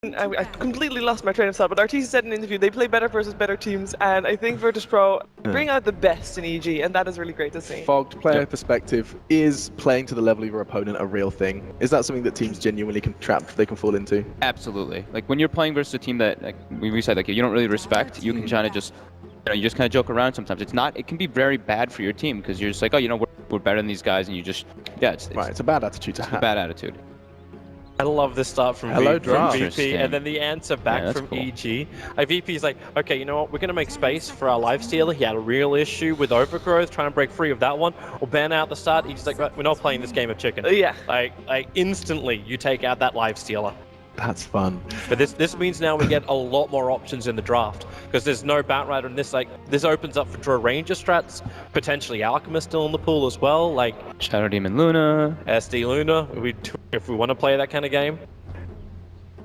I completely lost my train of thought, but RTC said in an interview they play better versus better teams, and I think Virtus.pro bring out the best in EG, and that is really great to see. Fogged player perspective, is playing to the level of your opponent a real thing? Is that something that teams genuinely can fall into? Absolutely. Like when you're playing versus a team that, like we said, like you don't really respect, you can kind of just, you just kind of joke around sometimes. It can be very bad for your team because you're just like, oh, we're better than these guys, and you just, it's right. It's a bad attitude to have. A bad attitude. I love this start from VP, and then the answer back from cool. EG. VP's like, okay, you know what? We're going to make space for our lifestealer. He had a real issue with overgrowth, trying to break free of that one. We'll ban out the start. He's like, we're not playing this game of chicken. Yeah. Like instantly, you take out that lifestealer. That's fun. But this means now we get a lot more options in the draft because there's no Batrider in this. Like this opens up for Draw Ranger strats, potentially Alchemist still in the pool as well. Like Shadow Demon Luna, SD Luna. If we want to play that kind of game.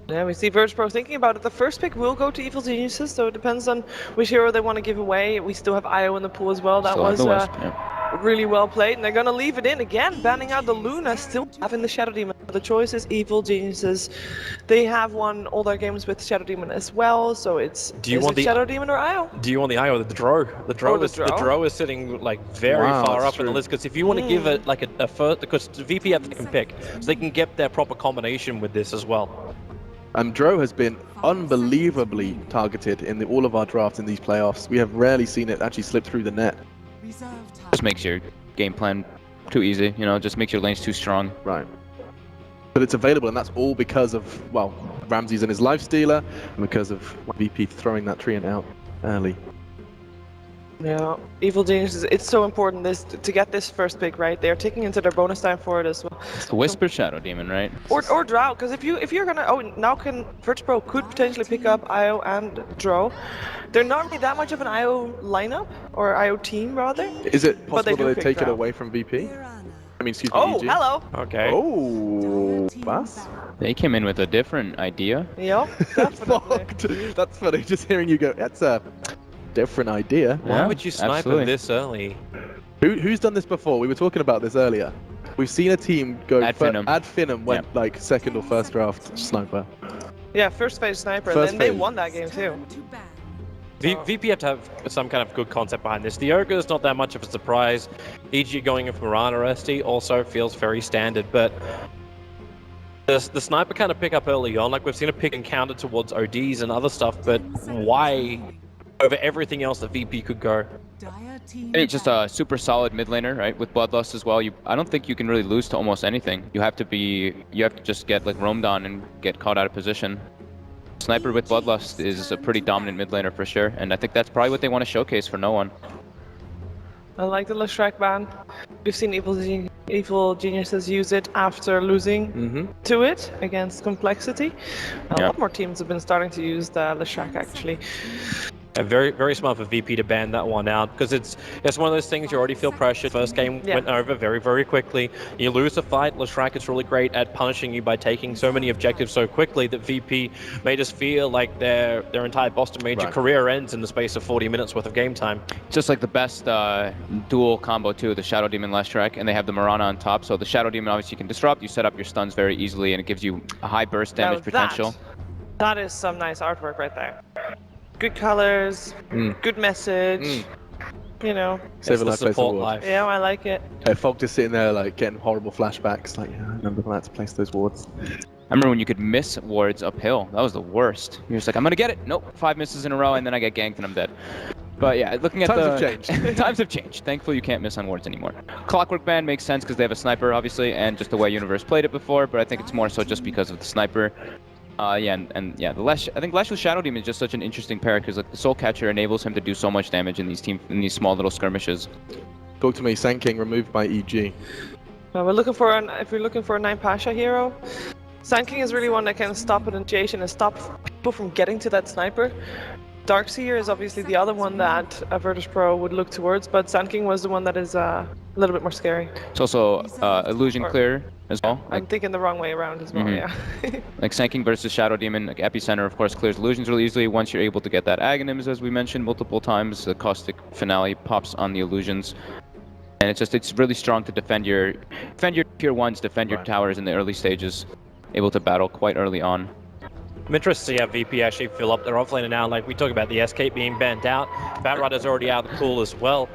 Yeah, we see Virtus.pro thinking about it. The first pick will go to Evil Geniuses, so it depends on which hero they want to give away. We still have IO in the pool as well. That was really well played, and they're going to leave it in again, banning out the Luna, still having the Shadow Demon. The choice is Evil Geniuses. They have won all their games with Shadow Demon as well, so it's Shadow Demon or IO? Do you want the IO or the Drow? The Drow is sitting like very far up in the list, because if you want to give it like a first, because VP have to pick, so they can get their proper combination with this as well. Drow has been unbelievably targeted in all of our drafts in these playoffs. We have rarely seen it actually slip through the net. Just makes your game plan too easy, just makes your lanes too strong. Right. But it's available, and that's all because of, well, Ramses and his lifestealer, and because of VP throwing that treant out early. Yeah, Evil Geniuses, it's so important to get this first pick right. They're taking into their bonus time for it as well. It's the Whisper Shadow Demon, right? Or Drow, because if you're gonna now Virtus.pro could potentially pick up IO and Drow. They're not really that much of an IO lineup, or IO team rather. Is it possible that they take it away from VP? I mean, excuse me, EG. Hello! Okay. Oh, Bass? They came in with a different idea. Yep, definitely. That's funny, just hearing you go, that's a different idea. Why would you snipe him this early? Who's done this before? We were talking about this earlier. We've seen a team go Ad Finum went like second or first draft sniper. Yeah, first phase sniper, and then they won that game too. VP have to have some kind of good concept behind this. The Ogre is not that much of a surprise. EG going in for Mirana SD also feels very standard, but the sniper kind of pick up early on. Like we've seen a pick and counter towards ODs and other stuff, but why over everything else that VP could go? It's just a super solid mid laner, right? With Bloodlust as well. I don't think you can really lose to almost anything. You have to just get like roamed on and get caught out of position. Sniper with Bloodlust is a pretty dominant mid laner for sure, and I think that's probably what they want to showcase for no one. I like the Leshrac ban. We've seen Evil Geniuses use it after losing to it against Complexity. A lot more teams have been starting to use the Leshrac actually. Very, very smart for VP to ban that one out, because it's one of those things you already feel pressured. First game went over very, very quickly. You lose a fight. Leshrac is really great at punishing you by taking so many objectives so quickly that VP made us feel like their entire Boston Major career ends in the space of 40 minutes worth of game time. Just like the best dual combo too, the Shadow Demon Leshrac, and they have the Mirana on top. So the Shadow Demon obviously can disrupt. You set up your stuns very easily, and it gives you a high burst damage potential. That is some nice artwork right there. Good colors, good message, Save a life, support life. Yeah, I like it. Fog just sitting there like getting horrible flashbacks, like, yeah, I remember when I had to place those wards. I remember when you could miss wards uphill. That was the worst. You're just like, I'm gonna get it. Nope, 5 misses in a row, and then I get ganked and I'm dead. But yeah, looking at Times have changed. Times have changed. Thankfully, you can't miss on wards anymore. Clockwork ban makes sense because they have a sniper, obviously, and just the way Universe played it before, but I think it's more so just because of the sniper. I think Lesh with Shadow Demon is just such an interesting pair because like the Soul Catcher enables him to do so much damage in these small little skirmishes. Talk to me, Sand King removed by EG. Well, if we're looking for a 9 Pasha hero, Sand King is really one that can stop an initiation and stop people from getting to that sniper. Darkseer is obviously the other one that Virtus.pro would look towards, but Sand King was the one that is a little bit more scary. It's also Illusion Clear as well. I'm thinking the wrong way around as well, yeah. Like Sand King versus Shadow Demon, like Epicenter of course clears illusions really easily once you're able to get that Aghanims, as we mentioned multiple times. The Caustic Finale pops on the illusions. And it's really strong to defend your tier 1s, defend your towers in the early stages. Able to battle quite early on. I'm interested to see how VP actually fill up their offlaner now. Like we talk about the Escape being banned out, Batrider's already out of the pool as well.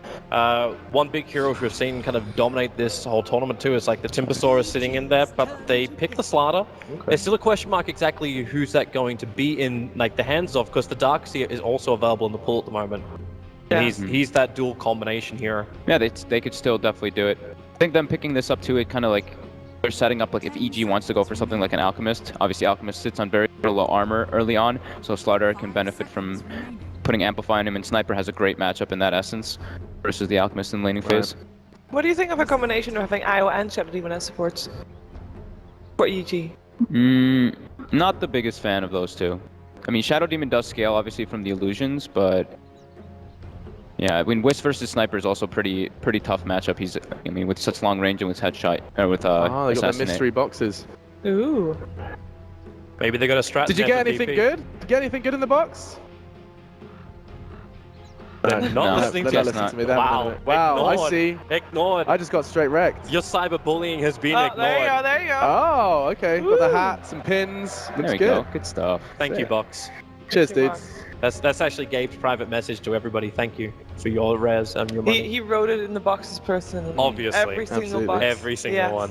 One big hero we've seen kind of dominate this whole tournament too is like the Timbersaw is sitting in there, but they pick the Slardar. Okay. There's still a question mark exactly who's that going to be in like the hands of, because the Darkseer is also available in the pool at the moment. Yeah. He's that dual combination hero. Yeah, they could still definitely do it. I think them picking this up too, it kind of like they're setting up like if EG wants to go for something like an Alchemist. Obviously, Alchemist sits on very low armor early on, so Slardar can benefit from putting Amplify on him, and Sniper has a great matchup in that essence versus the Alchemist in laning phase. What do you think of a combination of having IO and Shadow Demon as supports for EG? Not the biggest fan of those two. I mean, Shadow Demon does scale obviously from the illusions, but yeah, I mean, Wisp versus Sniper is also pretty tough matchup. I mean, with such long range and with headshot, or with they got the assassinate. mystery boxes. Ooh. Maybe they got a strat. Did you there get for anything VP. good? Did you get anything good in the box? They're not No, listening they're to not us. listening to me. They Wow. haven't. Wow, I Ignored. see. Ignored. I just got straight wrecked. Your cyberbullying has been Oh, ignored. there you go, there you go. Oh, okay. Got the Woo. hats and pins. There Looks we good. go. Good stuff. Thank you, Sick. Box. Cheers, Thank you, dudes. That's actually Gabe's private message to everybody. Thank you for your rares and your money. He wrote it in the boxes personally. Obviously. Every single Absolutely. box. Every single Yes. one.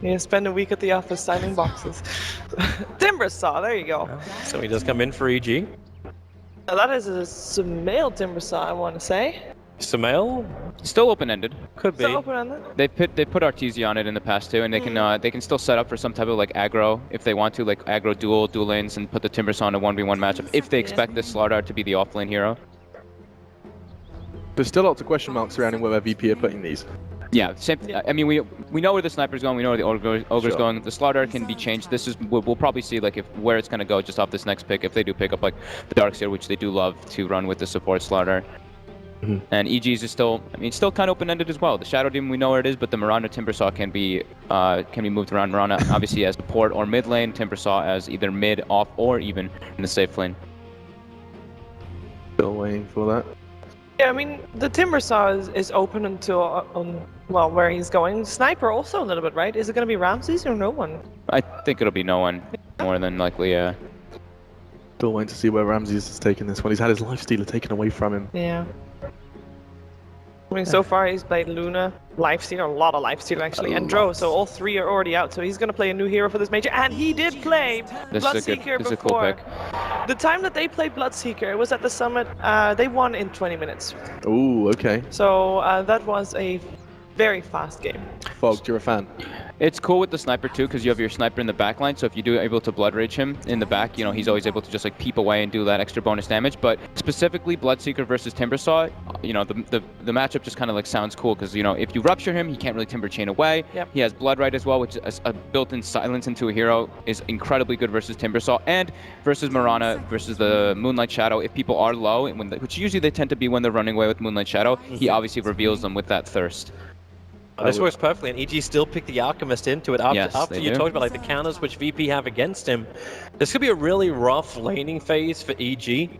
Yeah, spend a week at the office signing boxes. Timbersaw, there you go. So he does come in for EG. Now that is a male Timbersaw, I want to say. Sumail? Still open-ended. Could be. So open on that. They put Artesia on it in the past too, and they can still set up for some type of like aggro if they want to, like aggro dual lanes, and put the Timbersaw in a 1v1 matchup if they expect this Slardar to be the offlane hero. There's still lots of question marks surrounding where VP are putting these. Yeah, same. I mean, we know where the Sniper's going. We know where the Ogre's Sure. going. The Slardar can be changed. This is we'll probably see like where it's gonna go just off this next pick if they do pick up like the Darkseer, which they do love to run with the support Slardar. Mhm. And EG's is still, I mean, still kind of open-ended as well. The Shadow Demon, we know where it is, but the Mirana Timbersaw can be moved around. Mirana obviously as support or mid lane, Timbersaw as either mid, off, or even in the safe lane. Still waiting for that. Yeah, I mean, the Timbersaw is open until, well, where he's going. Sniper also a little bit, right? Is it going to be Ramses or no one? I think it'll be no one, more than likely. Still waiting to see where Ramses is taking this one. He's had his lifestealer taken away from him. Yeah. I mean, so far he's played Luna, Lifestealer, a lot of Lifestealer actually, and Drow, so all three are already out. So he's going to play a new hero for this major, and he did play This is a Bloodseeker this is a cool before. pick. The time that they played Bloodseeker, it was at the summit. They won in 20 minutes. Ooh, okay. So that was a very fast game. Fogged, you're a fan. It's cool with the Sniper too, because you have your Sniper in the back line, so if you do able to Blood Rage him in the back, you know, he's always able to just like peep away and do that extra bonus damage. But specifically Bloodseeker versus Timbersaw, you know, the matchup just kind of like sounds cool, because, you know, if you rupture him, he can't really Timber Chain away. Yep. He has Blood Right as well, which is a built-in silence into a hero, is incredibly good versus Timbersaw, and versus Mirana, versus the Moonlight Shadow. If people are low, and which usually they tend to be when they're running away with Moonlight Shadow, he obviously reveals them with that Thirst. This works perfectly, and EG still picked the Alchemist into it after, Yes, after they you do. talked about like the counters which VP have against him. This could be a really rough laning phase for EG.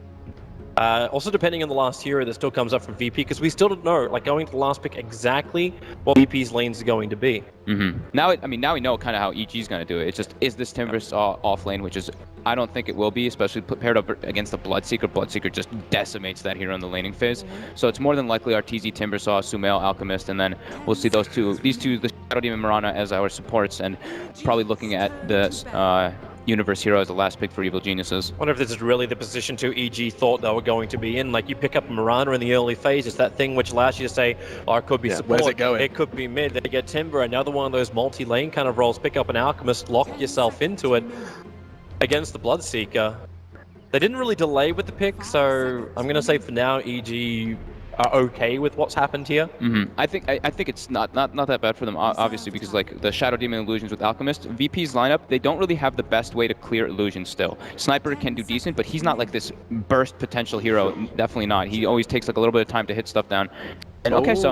Also depending on the last hero that still comes up from VP, because we still don't know, like going to the last pick, exactly what VP's lanes are going to be. Now, now we know kind of how EG's going to do it. It's just, is this Timbersaw off lane, which is, I don't think it will be, especially paired up against the Bloodseeker. Bloodseeker just decimates that hero in the laning phase. So it's more than likely Arteezy, Timbersaw, Sumail, Alchemist, and then we'll see these two, the Shadow Demon Mirana as our supports, and probably looking at the Universe hero as the last pick for Evil Geniuses. I wonder if this is really the position to EG thought they were going to be in. Like you pick up Mirana in the early phase, it's that thing which allows you to say, oh, it could be support, where's it going? it could be mid, they get Timber, another one of those multi-lane kind of roles, pick up an Alchemist, lock yourself into it against the Bloodseeker. They didn't really delay with the pick, so I'm going to say for now EG are okay with what's happened here. I think it's not that bad for them, obviously, because like the Shadow Demon illusions with Alchemist, VP's lineup, they don't really have the best way to clear illusions still. Sniper can do decent, but he's not like this burst potential hero, definitely not. He always takes like a little bit of time to hit stuff down. And okay, so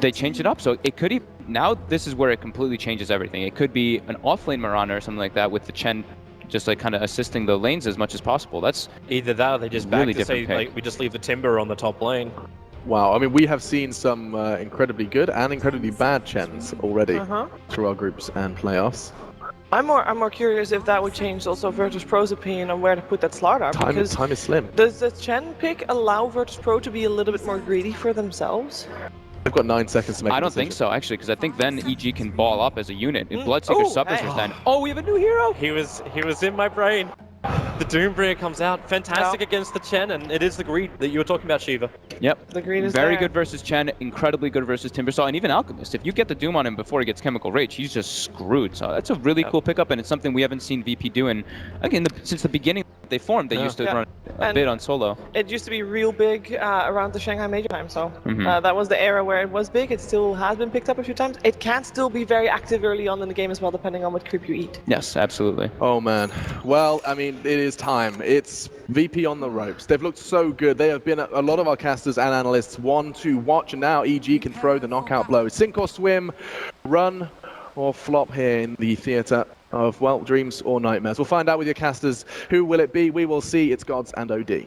they changed it up, so it could now this is where it completely changes everything. It could be an offlane Mirana or something like that with the Chen just like kind of assisting the lanes as much as possible. That's Either that or they just back Really to say, different pick. like, we just leave the Timber on the top lane. Wow, I mean, we have seen some incredibly good and incredibly bad Chens already through our groups and playoffs. I'm more curious if that would change also Virtus Pro's opinion on where to put that Slardar, because Time is slim. does the Chen pick allow Virtus Pro to be a little bit more greedy for themselves? They've got 9 seconds to make. I a don't think decision. so, actually, because I think then EG can ball up as a unit. If Bloodseeker suffers hey. then. Oh, we have a new hero! He was in my brain. The Doombringer comes out, fantastic against the Chen, and it is the greed that you were talking about, Shiva. Yep. The green is Very there. good versus Chen, incredibly good versus Timbersaw, and even Alchemist. If you get the Doom on him before he gets Chemical Rage, he's just screwed. So that's a really cool pickup, and it's something we haven't seen VP doing. Again, since the beginning they formed, they used to run a bit on solo. It used to be real big around the Shanghai Major time, so that was the era where it was big. It still has been picked up a few times. It can still be very active early on in the game as well, depending on what creep you eat. Yes, absolutely. Oh man. Well, I mean, it is time. It's VP on the ropes. They've looked so good. They have been a lot of our casters and analysts one to watch, and now EG can throw the knockout blow. Sink or swim, run or flop here in the theater of, well, dreams or nightmares. We'll find out with your casters. Who will it be? We will see. It's Gods and OD.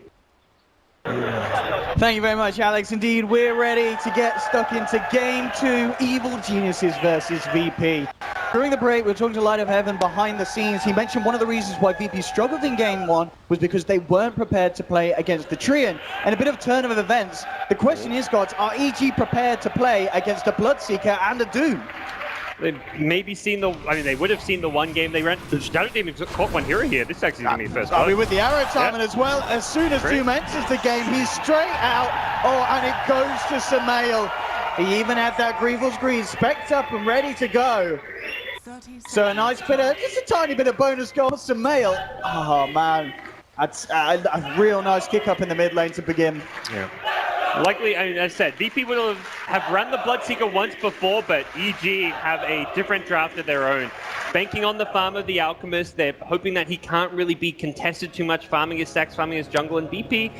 Thank you very much, Alex. Indeed, we're ready to get stuck into Game 2, Evil Geniuses versus VP. During the break, we were talking to Light of Heaven behind the scenes. He mentioned one of the reasons why VP struggled in Game 1 was because they weren't prepared to play against the Treant. And a bit of turn of events. The question is, Gods, are EG prepared to play against a Bloodseeker and a Doom? They've maybe seen the, I mean, they would have seen the one game they ran. Shadow Demon caught one hero here. This is actually going to be first I blood. mean, with the arrow timing as well, as soon as Doom enters the game, he's straight out. Oh, and it goes to Sumail. He even had that Grievel's Greed specced up and ready to go. So a nice bit of, just a tiny bit of bonus goal for Sumail. Oh, man. That's a real nice kick up in the mid lane to begin. Yeah. Likely, I mean, as I said, VP would have run the Bloodseeker once before, but EG have a different draft of their own. Banking on the farm of the Alchemist, they're hoping that he can't really be contested too much, farming his stacks, farming his jungle, and VP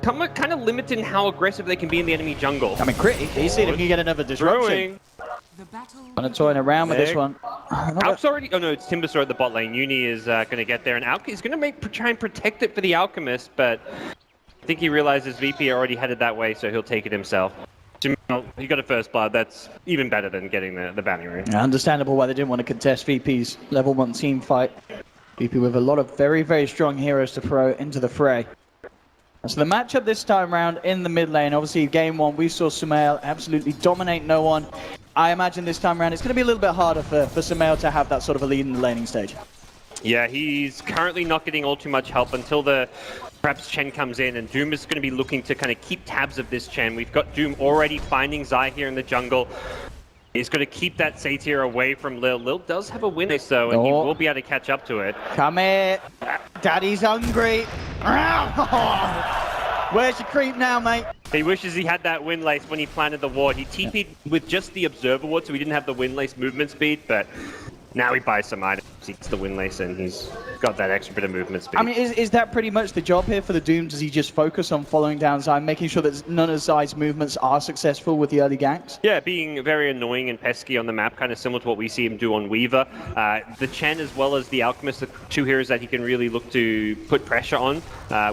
kind of limited in how aggressive they can be in the enemy jungle. I mean, Critty, he's seen if he get another disruption. Kind of toying around with this one. Alk's already, oh no, it's Timbersaw at the bot lane. Uni is going to get there, and Alk is going to try and protect it for the Alchemist, but I think he realizes VP already headed that way, so he'll take it himself. He got a first blood. That's even better than getting the bounty ring. Yeah, understandable why they didn't want to contest VP's level 1 team fight. VP with a lot of very, very strong heroes to throw into the fray. So the matchup this time around in the mid lane, obviously game 1 we saw Sumail absolutely dominate no one. I imagine this time around it's going to be a little bit harder for Sumail to have that sort of a lead in the laning stage. Yeah, he's currently not getting all too much help until perhaps Chen comes in, and Doom is going to be looking to kind of keep tabs of this Chen. We've got Doom already finding Zai here in the jungle. He's going to keep that Satyr away from Lil. Lil does have a win, though, and he will be able to catch up to it. Come here. Daddy's hungry. Where's your creep now, mate? He wishes he had that wind lace when he planted the ward. He TP'd with just the Observer ward, so he didn't have the wind lace movement speed, but now he buys some items. He gets the wind lace, and he's got that extra bit of movement speed. I mean, is that pretty much the job here for the Doom? Does he just focus on following down Zai, making sure that none of Zai's movements are successful with the early ganks? Yeah, being very annoying and pesky on the map, kind of similar to what we see him do on Weaver. The Chen as well as the Alchemist, the two heroes that he can really look to put pressure on.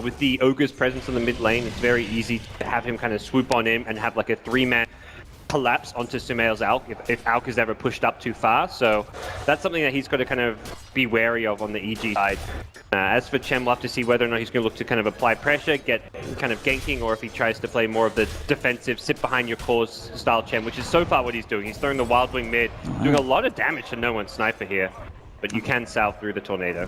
With the Ogre's presence in the mid lane, it's very easy to have him kind of swoop on him and have like a 3-man collapse onto Sumail's Alk if Alk is ever pushed up too far. So that's something that he's got to kind of be wary of on the EG side. As for Chen, we'll have to see whether or not he's going to look to kind of apply pressure, get kind of ganking, or if he tries to play more of the defensive, sit behind your cores style Chen, which is so far what he's doing. He's throwing the Wild Wing mid, doing a lot of damage to no one's sniper here, but you can salve through the tornado.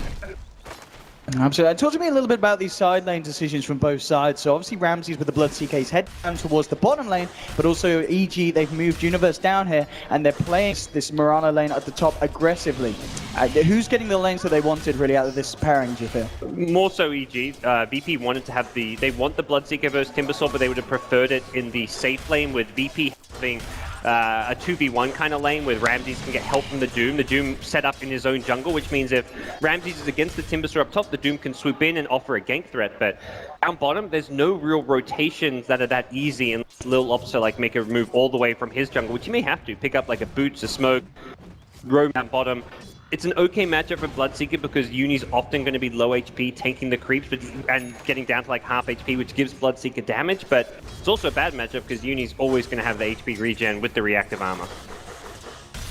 Absolutely. Talk to me a little bit about these side lane decisions from both sides. So obviously Ramses with the Bloodseeker, he's head down towards the bottom lane, but also EG, they've moved Universe down here, and they're playing this Mirana lane at the top aggressively. Who's getting the lanes that they wanted really out of this pairing, do you feel? More so EG. VP wanted to have they want the Bloodseeker versus Timbersaw, but they would have preferred it in the safe lane with VP having a 2v1 kind of lane where Ramses can get help from the Doom. The Doom set up in his own jungle, which means if Ramses is against the Timbersaw up top, the Doom can swoop in and offer a gank threat. But down bottom, there's no real rotations that are that easy, and Lil opts to like make a move all the way from his jungle, which you may have to pick up like a Boots, a Smoke, roam down bottom. It's an okay matchup for Bloodseeker because Uni's often going to be low HP, tanking the creeps and getting down to like half HP, which gives Bloodseeker damage, but it's also a bad matchup because Uni's always going to have the HP regen with the reactive armor.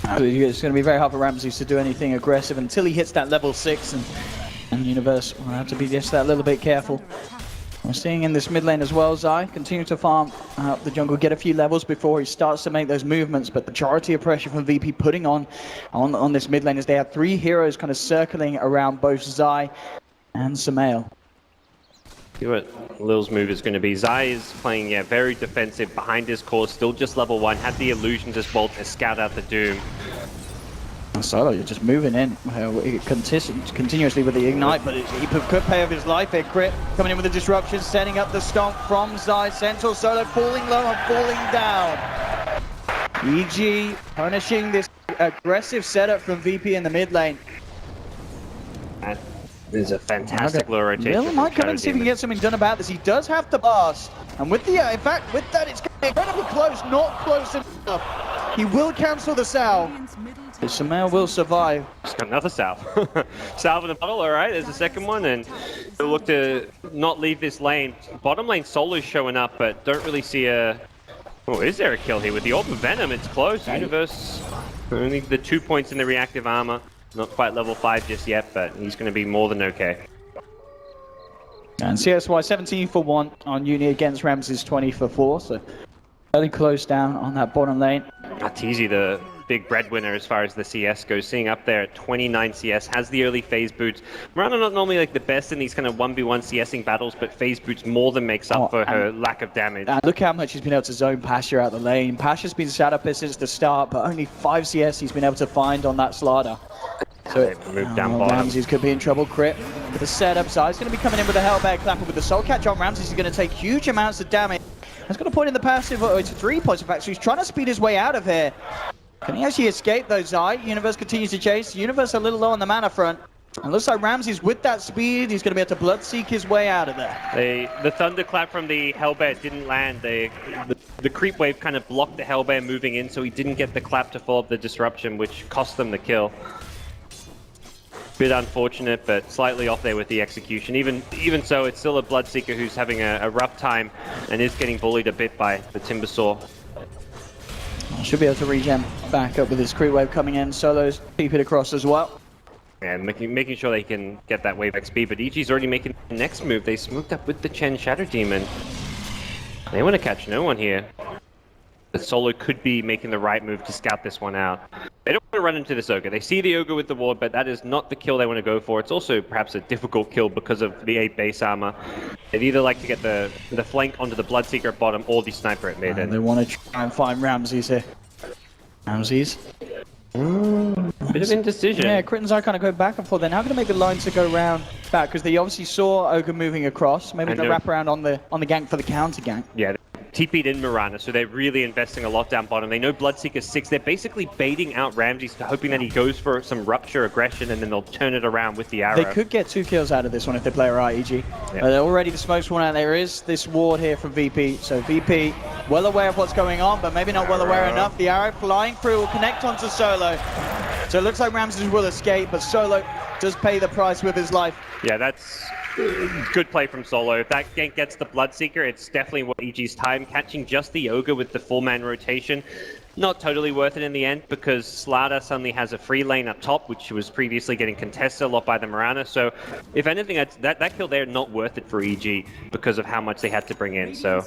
It's going to be very hard for Ramses to do anything aggressive until he hits that level 6, and Universe will have to be just that little bit careful. We're seeing in this mid lane as well, Zai continue to farm up the jungle, get a few levels before he starts to make those movements, but the majority of pressure from VP putting on this mid lane as they have 3 heroes kind of circling around both Zai and Sumail. See what Lil's move is going to be. Zai is playing very defensive behind his core, still just level 1, had the illusions as well to scout out the Doom. Solo, you're just moving in continuously with the Ignite, but he could pay off his life here. Crit coming in with the disruption, setting up the stomp from Zai. Sentinel Solo falling low and falling down. EG punishing this aggressive setup from VP in the mid lane. That is a fantastic low rotation. Lil might come and see if he can get something done about this. He does have to blast, and with the in fact, with that, it's going to be incredibly close, not close enough. He will cancel the salve. Sumail will survive. Just got another salve. Salve in the bottle, alright, there's the second one, and they'll look to not leave this lane. Bottom lane Solo's showing up, but don't really see a... Oh, is there a kill here? With the Orb of Venom, it's close. Universe, only the 2 points in the reactive armor. Not quite level 5 just yet, but he's going to be more than okay. And CSY 17 for 1 on Uni against Ramses 20 for 4, so fairly close down on that bottom lane. Arteezy, the big breadwinner as far as the CS goes, sitting up there at 29 CS, has the early phase boots. Mirana not normally like the best in these kind of 1v1 CSing battles, but phase boots more than makes up for her lack of damage. Look how much he's been able to zone Pasha out the lane. Pasha's been sat up here since the start, but only 5 CS he's been able to find on that Slardar. So moved down bottom. Ramses could be in trouble. Crit with the setup. Zai's going to be coming in with a Hellbear Clapper with the Soul Catch on Ramses. He's going to take huge amounts of damage. He's going to put in the passive. Oh, it's 3 points in fact, so he's trying to speed his way out of here. Can he actually escape though, Zai? Universe continues to chase. Universe a little low on the mana front. And looks like Ramses, with that speed, he's going to be able to blood-seek his way out of there. The Thunderclap from the Hellbear didn't land. The creep wave kind of blocked the Hellbear moving in, so he didn't get the clap to follow up the disruption, which cost them the kill. Bit unfortunate, but slightly off there with the execution. Even so, it's still a Bloodseeker who's having a rough time and is getting bullied a bit by the Timbersaw. Should be able to regen back up with his creep wave coming in. Solo's peep it across as well. And making sure they can get that wave XP, but EG's already making the next move. They smoked up with the Chen Shadow Demon. They want to catch no one here. The Solo could be making the right move to scout this one out. They don't want to run into this Ogre. They see the Ogre with the ward, but that is not the kill they want to go for. It's also perhaps a difficult kill because of the 8 base armor. They'd either like to get the flank onto the Bloodseeker at bottom or the Sniper at mid. They want to try and find Ramses here. Ramses. Bit of indecision. Yeah, Crit and Zai kind of go back and forth. They're now going to make the line to go round back because they obviously saw Ogre moving across. Maybe they'll wrap around on the gank for the counter gank. Yeah. TP'd in Mirana, so they're really investing a lot down bottom. They know Bloodseeker's 6. They're basically baiting out Ramses, hoping that he goes for some rupture aggression, and then they'll turn it around with the arrow. They could get 2 kills out of this one if they play right, EG. Yeah. Already the smoke's one out. There is this ward here from VP. So VP, well aware of what's going on, but maybe not well aware enough. The arrow flying through will connect onto Solo. So it looks like Ramses will escape, but Solo does pay the price with his life. Yeah, that's good play from Solo. If that gank gets the Bloodseeker, it's definitely what EG's time. Catching just the Ogre with the 4-man rotation, not totally worth it in the end, because Slardar suddenly has a free lane up top, which was previously getting contested a lot by the Mirana. So if anything, that kill there, not worth it for EG because of how much they had to bring in. So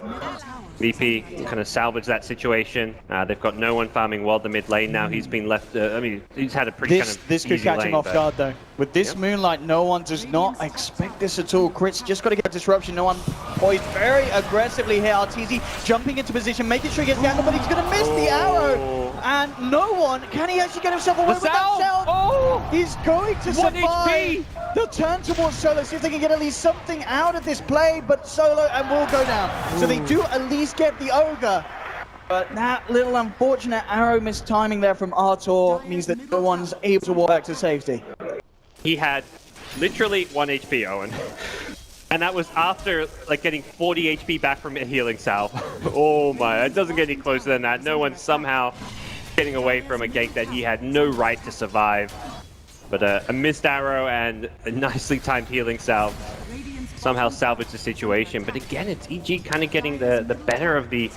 VP kind of salvaged that situation. They've got no one farming well the mid lane now. He's been left, I mean, he's had a pretty This could catch him off guard though. With this Moonlight, no one does not expect this at all. Crit's just got to get a disruption. No one poised very aggressively here. Arteezy jumping into position, making sure he gets the angle, but he's going to miss the arrow. And no one, can he actually get himself away with that salve? Oh! He's going to survive. They'll turn towards Solo, see if they can get at least something out of this play, but Solo and will go down. So they do at least get the Ogre. But that little unfortunate arrow mistiming there from Artur means that no one's able to walk back to safety. He had literally 1 HP, Owen. And that was after like getting 40 HP back from a healing salve. Oh my, it doesn't get any closer than that. No one's somehow getting away from a gank that he had no right to survive. But a missed arrow and a nicely timed healing salve somehow salvage the situation. But again, it's EG kind of getting the better of the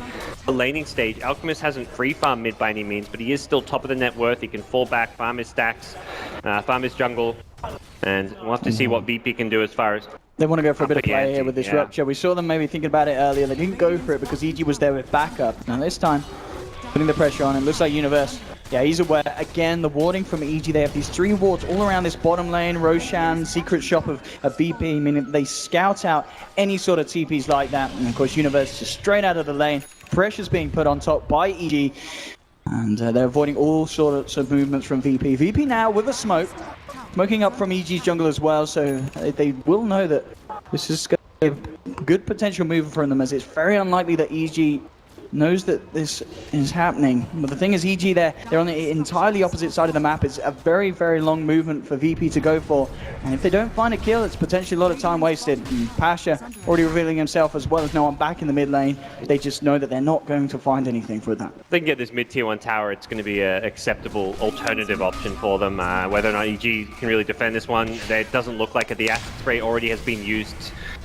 laning stage. Alchemist hasn't free farm mid by any means, but he is still top of the net worth. He can fall back, farm his stacks, farm his jungle, and we'll have to see what VP can do as far as... They want to go for a bit of play here with this yeah. Rupture. We saw them maybe thinking about it earlier. They didn't go for it because EG was there with backup. Now this time, putting the pressure on him. Looks like Universe. Yeah, he's aware. Again, the warding from EG. They have these 3 wards all around this bottom lane. Roshan, secret shop of VP, meaning they scout out any sort of TPs like that. And of course, Universe just straight out of the lane. Pressure's being put on top by EG. And they're avoiding all sorts of movements from VP. VP now with a smoke. Smoking up from EG's jungle as well, so they will know that this is going to be a good potential move from them, as it's very unlikely that EG knows that this is happening. But the thing is, EG they're on the entirely opposite side of the map. It's a very, very long movement for VP to go for. And if they don't find a kill, it's potentially a lot of time wasted. And Pasha already revealing himself as well as no one back in the mid lane. They just know that they're not going to find anything for that. If they can get this mid-tier 1 tower, it's going to be an acceptable alternative option for them. Whether or not EG can really defend this one, it doesn't look like it. The acid spray already has been used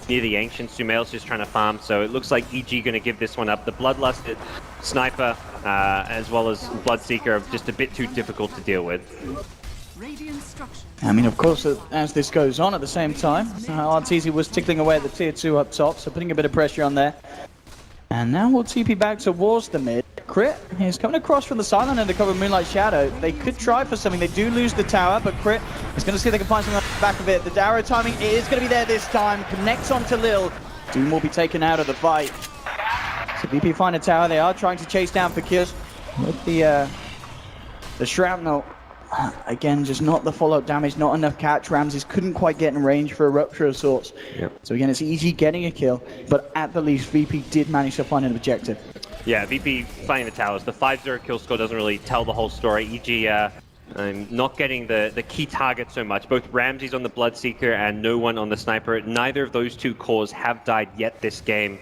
near the Ancient. Sumail's just trying to farm, so it looks like EG going to give this one up. The Bloodlust Sniper, as well as Bloodseeker, are just a bit too difficult to deal with. I mean, of course, as this goes on at the same time, Arteezy was tickling away at the tier 2 up top, so putting a bit of pressure on there. And now we'll TP back towards the mid. Crit is coming across from the sideline under cover of Moonlight Shadow. They could try for something. They do lose the tower, but Crit is going to see if they can find something on the back of it. The arrow timing is going to be there this time. Connects onto Lil. Doom will be taken out of the fight. So VP find a tower. They are trying to chase down for kills with the shrapnel. Again, just not the follow-up damage, not enough catch. Ramses couldn't quite get in range for a Rupture of sorts. Yep. So again, it's EG getting a kill, but at the least, VP did manage to find an objective. Yeah, VP finding the towers. The 5-0 kill score doesn't really tell the whole story. EG not getting the key target so much. Both Ramses on the Bloodseeker and no one on the Sniper. Neither of those 2 cores have died yet this game.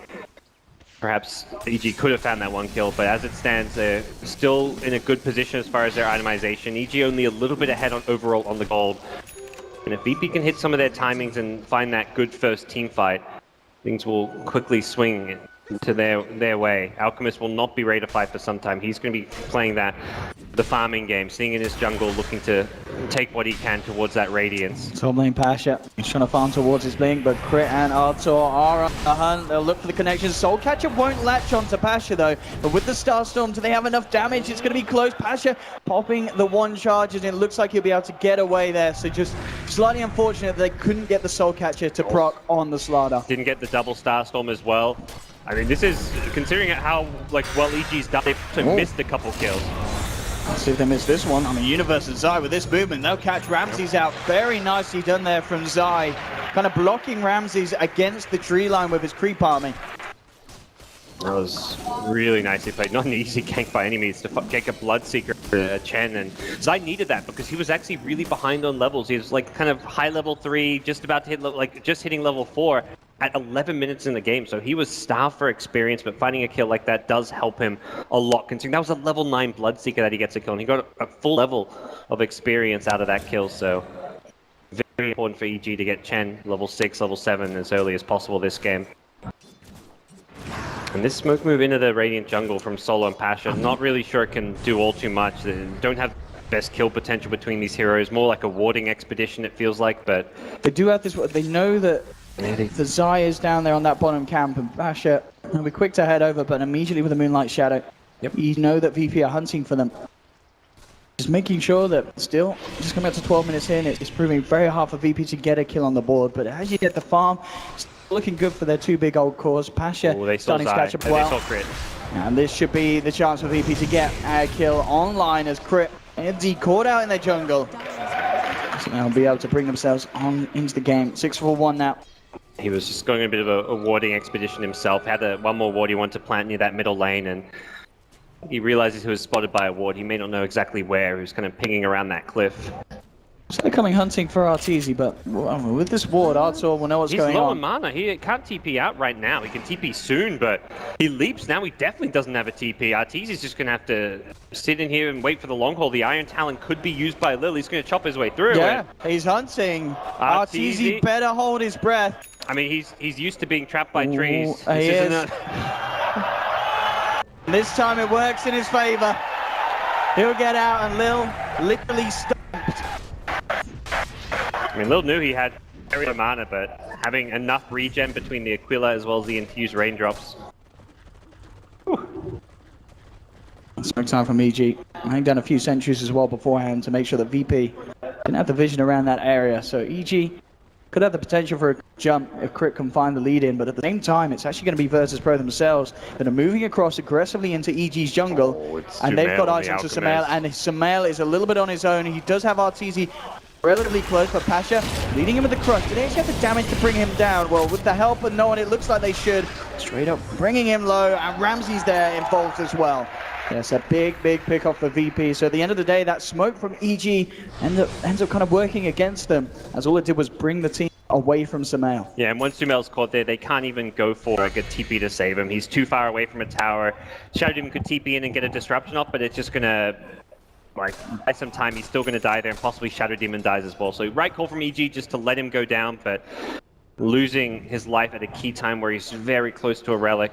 Perhaps EG could have found that 1 kill, but as it stands, they're still in a good position as far as their itemization. EG only a little bit ahead on overall on the gold. And if VP can hit some of their timings and find that good first team fight, things will quickly swing to their way. Alchemist will not be ready to fight for some time. He's going to be playing the farming game, sitting in his jungle, looking to take what he can towards that Radiance. Top lane Pasha, he's trying to farm towards his blink, but Crit and Artur are on the hunt. They'll look for the connection. Soulcatcher won't latch onto Pasha though, but with the Starstorm, do they have enough damage? It's going to be close. Pasha popping the 1 charge, and it looks like he'll be able to get away there. So just slightly unfortunate that they couldn't get the Soulcatcher to proc on the Slardar. Didn't get the double Starstorm as well. I mean, this is, considering how well EG's done, they've also missed a couple kills. Let's see if they miss this one. I mean, Universe and Zai with this movement, they'll catch Ramses out. Very nicely done there from Zai. Kind of blocking Ramses against the tree line with his creep army. That was really nicely played. Not an easy gank by any means to gank a Bloodseeker Chen, and Zai needed that because he was actually really behind on levels. He was like kind of high level 3, just about to hit just hitting level 4 at 11 minutes in the game. So he was starved for experience, but finding a kill like that does help him a lot, considering that was a level 9 Bloodseeker that he gets a kill, and he got a full level of experience out of that kill. So very important for EG to get Chen level 6, level 7 as early as possible this game. And this smoke move into the Radiant jungle from Solo and Pasha, not really sure it can do all too much. They don't have best kill potential between these heroes, more like a warding expedition it feels like, but... They do have this, they know that the Zai is down there on that bottom camp, and Pasha will be quick to head over, but immediately with the Moonlight Shadow, you know that VP are hunting for them. Just making sure that still, just coming up to 12 minutes in, it's proving very hard for VP to get a kill on the board, but as you get the farm, looking good for their 2 big old cores. Pasha starting to catch up well. They saw Crit. And this should be the chance for VP to get a kill online as Crit and D caught out in their jungle. So they'll be able to bring themselves on into the game. 6-4-1 now. He was just going a bit of a warding expedition himself. Had one more ward he wanted to plant near that middle lane, and he realizes he was spotted by a ward. He may not know exactly where. He was kind of pinging around that cliff. So they're coming hunting for Arteezy, but with this ward, Artur will know what's going on. He's low on mana. He can't TP out right now. He can TP soon, but he leaps now. He definitely doesn't have a TP. Arteezy's just going to have to sit in here and wait for the long haul. The Iron Talon could be used by Lil. He's going to chop his way through. Yeah, he's hunting. Arteezy better hold his breath. I mean, he's used to being trapped by trees. He is. Isn't This time it works in his favor. He'll get out and Lil literally stopped. I mean, Lil knew he had very little mana, but having enough regen between the Aquila as well as the infused raindrops. Smoke time from EG. I think done a few sentries as well beforehand to make sure that VP didn't have the vision around that area. So EG could have the potential for a jump if Crit can find the lead in, but at the same time, it's actually going to be Virtus Pro themselves that are moving across aggressively into EG's jungle, and they've got eyes onto Sumail, and Sumail is a little bit on his own. He does have Arteezy relatively close, but Pasha leading him with the crush. Do they actually have the damage to bring him down? Well, with the help of no one, it looks like they should. Straight up bringing him low, and Ramsey's there involved as well. Yes, a big pick off for VP. So at the end of the day, that smoke from EG ends up kind of working against them, as all it did was bring the team away from Sumail. Yeah, and once Sumail's caught there, they can't even go for like a TP to save him. He's too far away from a tower. Shadow Demon could TP in and get a disruption off, but it's just gonna like buy some time. He's still gonna die there, and possibly Shadow Demon dies as well. So right call from EG just to let him go down, but losing his life at a key time where he's very close to a relic.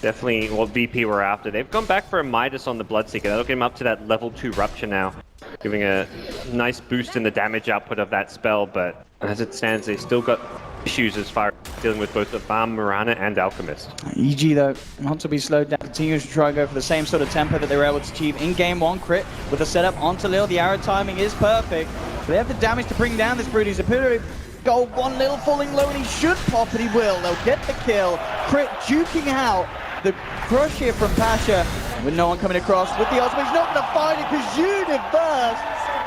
Definitely what VP were after. They've gone back for a Midas on the Bloodseeker. That'll get him up to that level 2 Rupture now, giving a nice boost in the damage output of that spell, but as it stands, they've still got issues as far as dealing with both the Farm, Mirana, and Alchemist. EG, though, not to be slowed down, continues to try and go for the same sort of tempo that they were able to achieve in Game 1. Crit with the setup onto Lil. The arrow timing is perfect. They have the damage to bring down this Brood. He's a gold one. Lil falling low, and he should pop, and he will. They'll get the kill. Crit duking out the crush here from Pasha, with no one coming across with the ultimate. He's not going to find it because Universe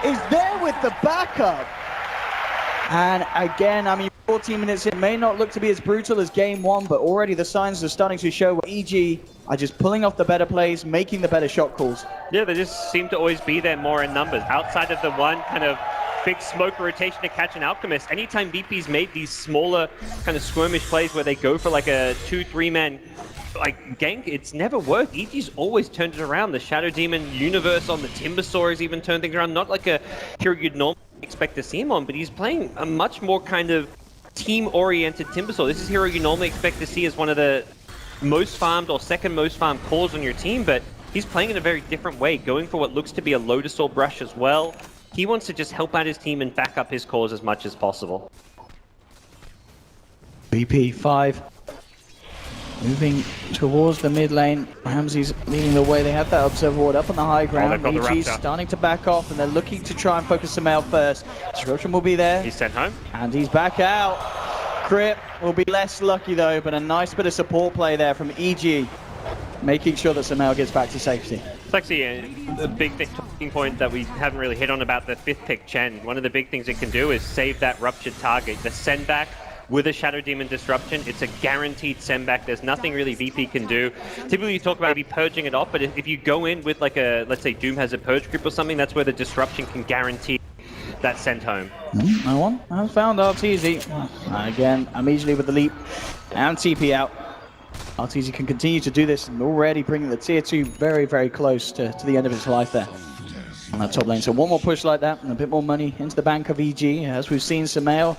is there with the backup. And again, I mean, 14 minutes in may not look to be as brutal as Game 1, but already the signs are starting to show where EG are just pulling off the better plays, making the better shot calls. Yeah, they just seem to always be there more in numbers. Outside of the one kind of big smoke rotation to catch an Alchemist, anytime VP's made these smaller kind of skirmish plays where they go for like a 2-3 man like gank, it's never worked. EG's always turned it around. The Shadow Demon Universe on the Timbersaw has even turned things around. Not like a hero you'd normally expect to see him on, but he's playing a much more kind of team-oriented Timbersaw. This is a hero you normally expect to see as one of the most farmed or second most farmed cores on your team, but he's playing in a very different way, going for what looks to be a Lotus Orb Rush as well. He wants to just help out his team and back up his cause as much as possible. VP 5 moving towards the mid lane. Ramsey's leading the way. They have that Observer Ward up on the high ground. EG's starting to back off, and they're looking to try and focus Sumail first. Disruption will be there. He's sent home. And he's back out. Crit will be less lucky though, but a nice bit of support play there from EG, making sure that Sumail gets back to safety. It's actually a big talking point that we haven't really hit on about the 5th pick Chen. One of the big things it can do is save that ruptured target. The send back with a Shadow Demon Disruption, it's a guaranteed send back. There's nothing really VP can do. Typically you talk about maybe purging it off, but if you go in with like a, let's say Doom has a purge grip or something, that's where the Disruption can guarantee that sent home. No one has found Arteezy. Again, immediately with the leap and TP out. Arteezy can continue to do this, and already bringing the tier 2 very close to the end of his life there on that top lane. So one more push like that and a bit more money into the bank of EG, as we've seen Sumail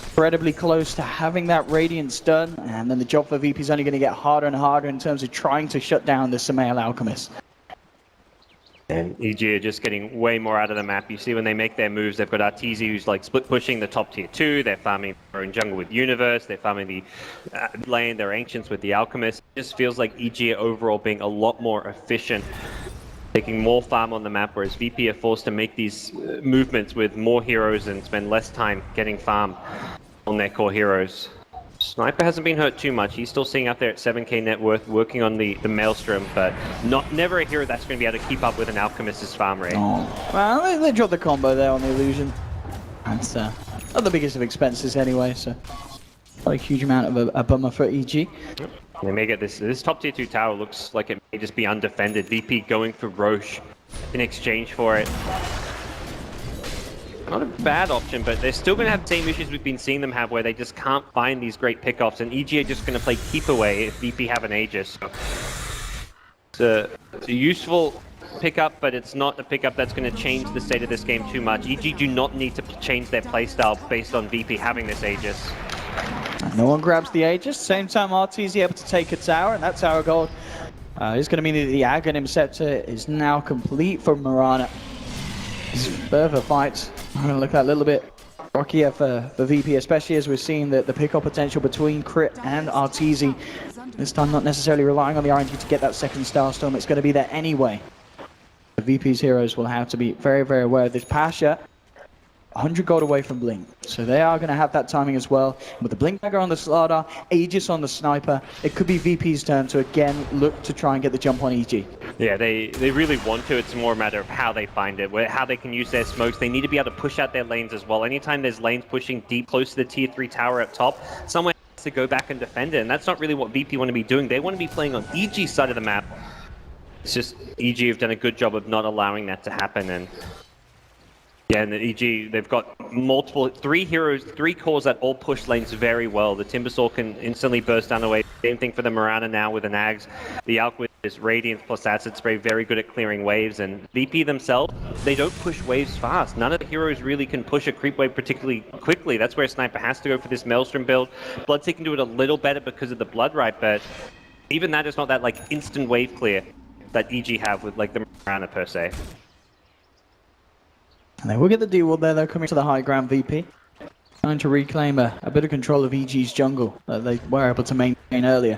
incredibly close to having that Radiance done, and then the job for VP is only going to get harder and harder in terms of trying to shut down the Sumail Alchemist. And EG are just getting way more out of the map. You see when they make their moves, they've got Arteezy who's like split pushing the top tier 2, they're farming their own jungle with Universe, they're farming the lane, their Ancients with the Alchemist. It just feels like EG are overall being a lot more efficient, taking more farm on the map, whereas VP are forced to make these movements with more heroes and spend less time getting farm on their core heroes. Sniper hasn't been hurt too much. He's still sitting out there at 7k net worth, working on the Maelstrom, but never a hero that's going to be able to keep up with an Alchemist's farm rate. Oh, well, they dropped the combo there on the Illusion. That's not the biggest of expenses anyway, so not a huge amount of a bummer for EG. Yep. They may get this top tier 2 tower looks like it may just be undefended. VP going for Roche in exchange for it. Not a bad option, but they're still going to have the same issues we've been seeing them have, where they just can't find these great pickoffs, and EG are just going to play keep away if VP have an Aegis. So it's a useful pickup, but it's not a pickup that's going to change the state of this game too much. EG do not need to change their playstyle based on VP having this Aegis. And no one grabs the Aegis. Same time, RTZ able to take a tower, and that tower gold is going to mean that the Aghanim Scepter is now complete for Mirana. Further fights are going to look a little bit rockier for VP, especially as we're seeing the pick-up potential between Crit and Arteezy. This time not necessarily relying on the RNG to get that second Starstorm. It's going to be there anyway. The VP's heroes will have to be very, very aware of this. Pasha, 100 gold away from Blink. So they are going to have that timing as well. With the Blink Dagger on the Slardar, Aegis on the Sniper, it could be VP's turn to again look to try and get the jump on EG. Yeah, they really want to. It's more a matter of how they find it, how they can use their smokes. They need to be able to push out their lanes as well. Anytime there's lanes pushing deep close to the tier 3 tower up top, someone has to go back and defend it. And that's not really what VP want to be doing. They want to be playing on EG's side of the map. It's just EG have done a good job of not allowing that to happen. And yeah, and the EG, they've got three heroes, 3 cores that all push lanes very well. The Timbersaw can instantly burst down the way. Same thing for the Mirana now with the Nags. The Alk with his Radiance plus Acid Spray, very good at clearing waves. And VP themselves, they don't push waves fast. None of the heroes really can push a creep wave particularly quickly. That's where Sniper has to go for this Maelstrom build. Bloodseeker can do it a little better because of the Blood Right, but even that is not that like instant wave clear that EG have with like the Mirana per se. And they will get the D-Ward there, though, coming to the high ground VP. Trying to reclaim a bit of control of EG's jungle that they were able to maintain earlier.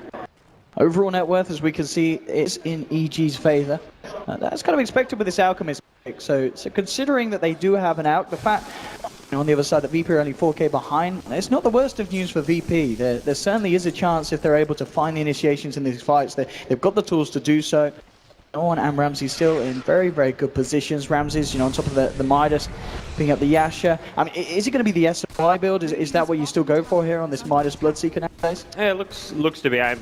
Overall net worth, as we can see, is in EG's favor. That's kind of expected with this Alchemist pick. So considering that they do have an out, the fact on the other side that VP are only 4k behind, it's not the worst of news for VP. There certainly is a chance if they're able to find the initiations in these fights. They've got the tools to do so. Noah and Ramsey still in very, very good positions. Ramsey's, on top of the Midas, picking up the Yasha. I mean, is it going to be the SOI build? Is that what you still go for here on this Midas Bloodseeker nowadays? Yeah, it looks to be. I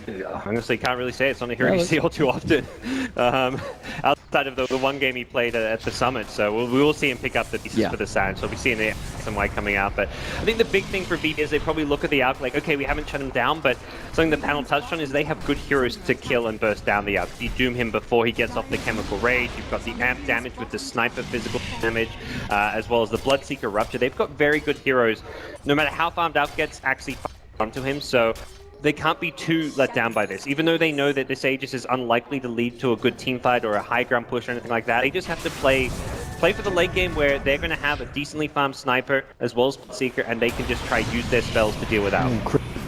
honestly can't really say. It's not a hero you see all too often. Outside of the one game he played at the Summit, so we will see him pick up the pieces for the Sand. So we'll be seeing the SOI coming out. But I think the big thing for VP is they probably look at the Alk like, okay, we haven't shut him down, but something the panel touched on is they have good heroes to kill and burst down the Alk. You doom him before he gets off the Chemical Rage. You've got the amp damage with the Sniper physical damage, as well as the Bloodseeker Rupture. They've got very good heroes, no matter how farmed out gets actually onto him, so they can't be too let down by this. Even though they know that this Aegis is unlikely to lead to a good team fight or a high ground push or anything like that, they just have to play for the late game where they're going to have a decently farmed Sniper as well as Seeker, and they can just try use their spells to deal with out.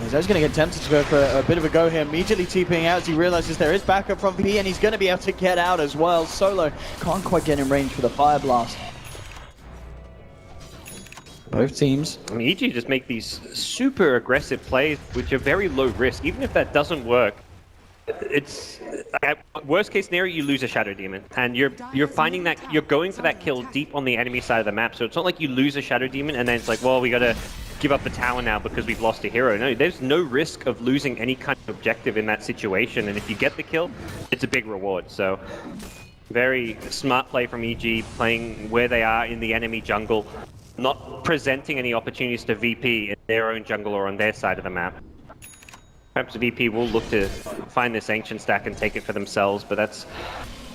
He's going to get tempted to go for a bit of a go here, immediately TPing out as he realizes there is backup from VP, and he's going to be able to get out as well. Solo can't quite get in range for the Fire Blast. Both teams. I mean, EG just make these super aggressive plays, which are very low risk. Even if that doesn't work, it's worst case scenario, you lose a Shadow Demon, and you're finding that you're going for that kill deep on the enemy side of the map. So it's not like you lose a Shadow Demon and then it's like, well, we gotta give up the tower now because we've lost a hero. No, there's no risk of losing any kind of objective in that situation, and if you get the kill, it's a big reward. So very smart play from EG, playing where they are in the enemy jungle, not presenting any opportunities to VP in their own jungle or on their side of the map. Perhaps VP will look to find this Ancient stack and take it for themselves, but that's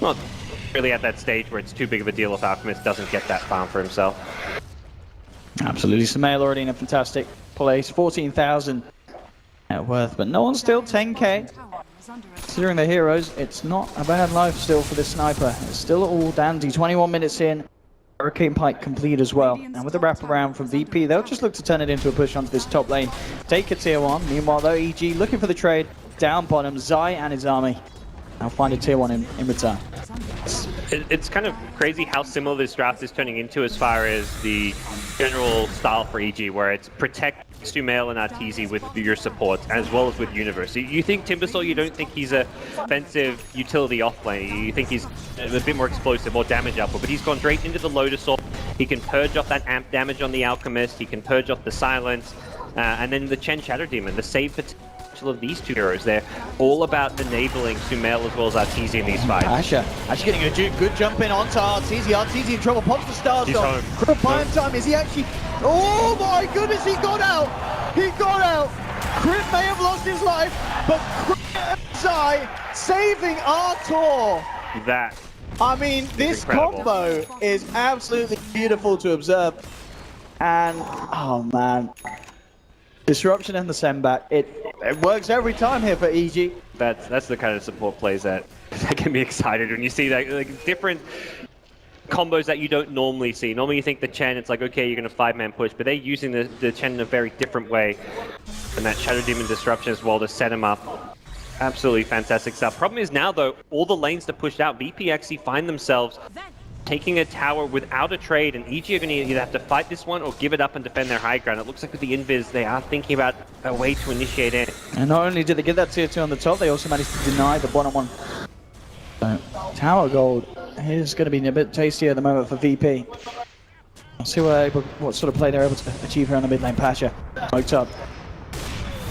not really at that stage where it's too big of a deal if Alchemist doesn't get that farm for himself. Absolutely. Sumail already in a fantastic place. 14,000 net worth, but no one's still 10k. Considering the heroes, it's not a bad life still for this Sniper. It's still all dandy. 21 minutes in. Hurricane Pike complete as well. And with the wraparound from VP, they'll just look to turn it into a push onto this top lane. Take a tier 1. Meanwhile, though, EG looking for the trade. Down bottom, Zai and his army. I'll find a tier 1 in return. It's kind of crazy how similar this draft is turning into as far as the general style for EG, where it's protect Sumail and Arteezy with your support, as well as with Universe. You think Timbersaw, you don't think he's a offensive utility offlane. You think he's a bit more explosive, more damage output, but he's gone straight into the Lotus Orb. He can purge off that amp damage on the Alchemist, he can purge off the Silence, and then the Chen Shadow Demon, the save potential of these two heroes. They're all about enabling Sumail as well as Arteezy in these fights. Asher getting a good jump in onto Arteezy. Arteezy in trouble, pops the Starstorm. Critical time, is he actually... Oh my goodness, he got out! He got out! Crit may have lost his life, but Crit and Zai saving Artor! That. I mean, this combo is absolutely beautiful to observe. And, oh man. Disruption and the send back. It works every time here for EG. That's the kind of support plays that get me excited when you see that, like, different combos that you don't normally see. Normally you think the Chen, it's like, okay, you're going to 5-man push, but they're using the Chen in a very different way. And that Shadow Demon Disruption as well to set him up. Absolutely fantastic stuff. Problem is now, though, all the lanes to push out, VP actually find themselves taking a tower without a trade, and EG are going to either have to fight this one or give it up and defend their high ground. It looks like with the invis, they are thinking about a way to initiate it. And not only did they get that tier 2 on the top, they also managed to deny the bottom one. So, tower gold is going to be a bit tastier at the moment for VP. I'll see what sort of play they're able to achieve here on the mid lane. Pasha smoked up.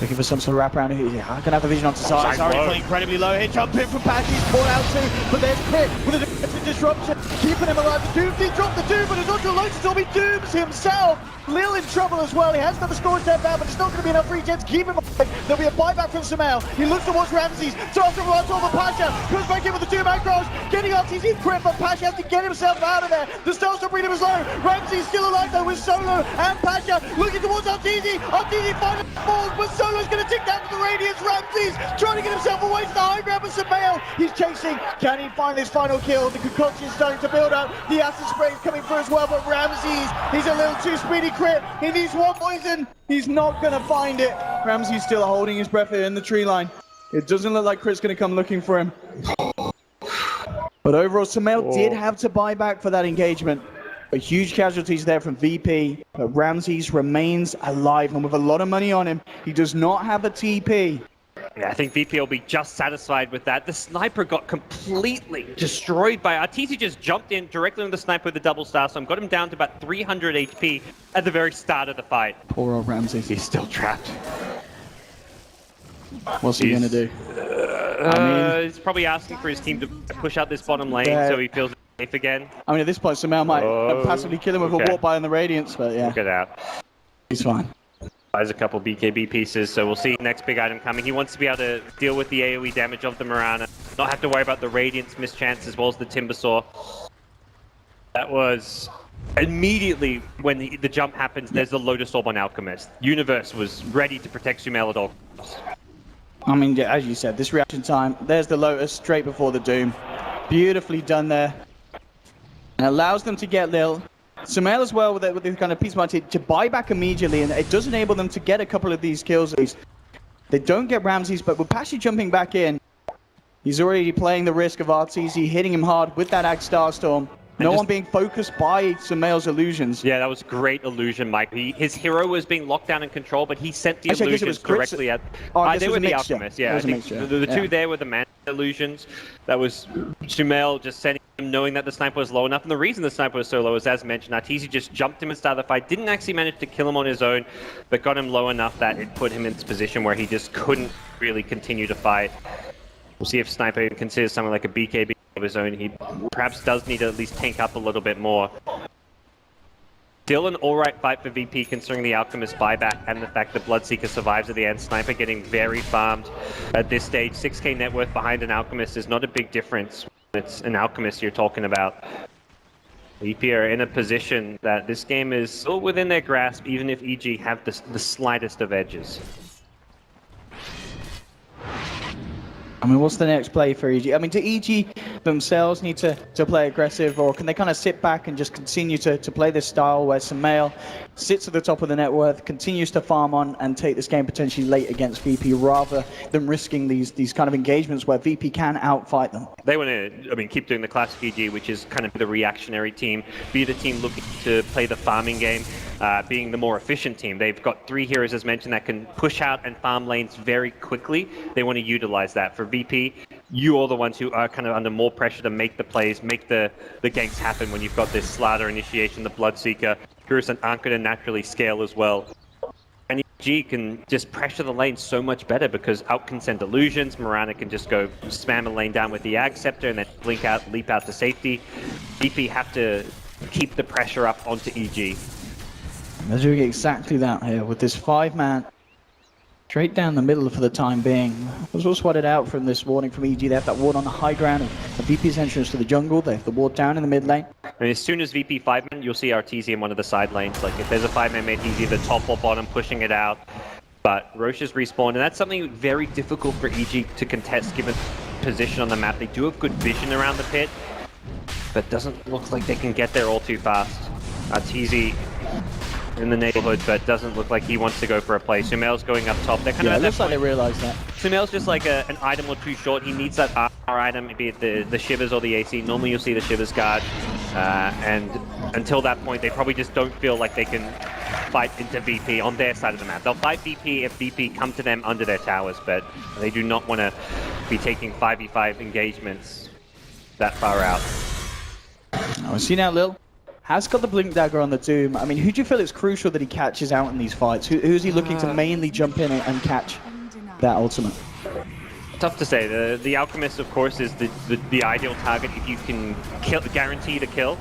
Looking for some sort of wraparound. Yeah, going to have the vision onto Zari. Zari playing incredibly low here. Jump in from Pasha. He's caught out too. But there's Crit with a defensive disruption. Keeping him alive. The Doom, he dropped the Doom, but it's not too low to Tommy Dooms himself. Lil in trouble as well. He has another score step down, but it's not going to be enough regen to keep him alive. There'll be a buyback from Sumail. He looks towards Ramses. Throws him right over Pasha. Comes back in with the Doom aggros. Getting RTZ Crit, but Pasha has to get himself out of there. The Star Supreme is low. Ramses still alive though with Solo and Pasha. Looking towards RTZ. RTZ finally falls, but Solo's going to tick down to the Radiance. Ramses trying to get himself away to the high ground with Sumail. He's chasing. Can he find his final kill? The concoction is starting to build up. The acid spray is coming through as well, but Ramses, he's a little too speedy. Crit. He needs one poison. He's not going to find it. Ramses still holding his breath here in the tree line. It doesn't look like Crit's going to come looking for him. But overall, Sumail did have to buy back for that engagement. But huge casualties there from VP. But Ramses remains alive, and with a lot of money on him, he does not have a TP. Yeah, I think VP will be just satisfied with that. The sniper got completely destroyed by Arteezy. Just jumped in directly on the sniper with the double star, so got him down to about 300 HP at the very start of the fight. Poor old Ramses. He's still trapped. What's he going to do? I mean, he's probably asking for his team to push out this bottom lane so he feels safe again. I mean, at this point, Sumail might passively kill him with a walk by on the Radiance, but yeah. Look at that. He's fine. Buys a couple BKB pieces, so we'll see next big item coming. He wants to be able to deal with the AoE damage of the Mirana, not have to worry about the Radiance mischance as well as the Timbersaw. That was immediately when the jump happens, there's the Lotus Orb on Alchemist. Universe was ready to protect Sumail at all costs. I mean, yeah, as you said, this reaction time, there's the Lotus straight before the Doom. Beautifully done there. And allows them to get Lil. Sumail as well with the kind of piece to buy back immediately, and it does enable them to get a couple of these kills at least. They don't get Ramses, but with Pasha jumping back in, he's already playing the risk of RTZ hitting him hard with that Ag Starstorm. No one being focused by Sumail's illusions. Yeah, that was great illusion, Mike. His hero was being locked down and controlled, but he sent the illusions directly at... they were the Alchemist, yeah. I think the two there were the man illusions. That was Sumail just sending him, knowing that the sniper was low enough. And the reason the sniper was so low is, as mentioned, Arteezy just jumped him and started the fight. Didn't actually manage to kill him on his own, but got him low enough that it put him in this position where he just couldn't really continue to fight. We'll see if Sniper considers something like a BKB of his own. He perhaps does need to at least tank up a little bit more. Still an alright fight for VP considering the Alchemist buyback and the fact that Bloodseeker survives at the end. Sniper getting very farmed at this stage. 6k net worth behind an Alchemist is not a big difference. It's an Alchemist you're talking about. VP are in a position that this game is still within their grasp, even if EG have the slightest of edges. I mean, what's the next play for EG? I mean, do EG themselves need to play aggressive, or can they kind of sit back and just continue to play this style where Sumail sits at the top of the net worth, continues to farm on and take this game potentially late against VP rather than risking these kind of engagements where VP can outfight them? They want to, keep doing the classic EG, which is kind of the reactionary team, be the team looking to play the farming game, being the more efficient team. They've got 3 heroes, as mentioned, that can push out and farm lanes very quickly. They want to utilize that. For VP, you are the ones who are kind of under more pressure to make the plays, make the ganks happen when you've got this Slaughter initiation, the Bloodseeker. Heroes that aren't going to naturally scale as well. And EG can just pressure the lane so much better because Out can send illusions, Mirana can just go spam a lane down with the Ag Scepter and then leap out to safety. VP have to keep the pressure up onto EG. They're doing exactly that here with this 5-man straight down the middle for the time being. Was all swatted out from this warning from EG. They have that ward on the high ground and the VP's entrance to the jungle. They have the ward down in the mid lane. And as soon as VP 5-man, you'll see Arteezy in one of the side lanes. Like if there's a 5-man mid, he's either top or bottom pushing it out. But Roche has respawned, and that's something very difficult for EG to contest given position on the map. They do have good vision around the pit, but doesn't look like they can get there all too fast. Arteezy in the neighborhood, but doesn't look like he wants to go for a play. Sumail's going up top. They're kind of Yeah, at it that looks like they point. realize that. Sumail's just like an item or two short. He needs that R item, be it the Shivers or the AC. Normally you'll see the Shivers guard, and until that point, they probably just don't feel like they can fight into VP on their side of the map. They'll fight VP if VP come to them under their towers, but they do not want to be taking 5v5 engagements that far out. I see now Lil has got the Blink Dagger on the Doom. I mean, who do you feel it's crucial that he catches out in these fights? Who's he looking to mainly jump in and catch that ultimate? Tough to say. The Alchemist, of course, is the ideal target if you can guarantee the kill.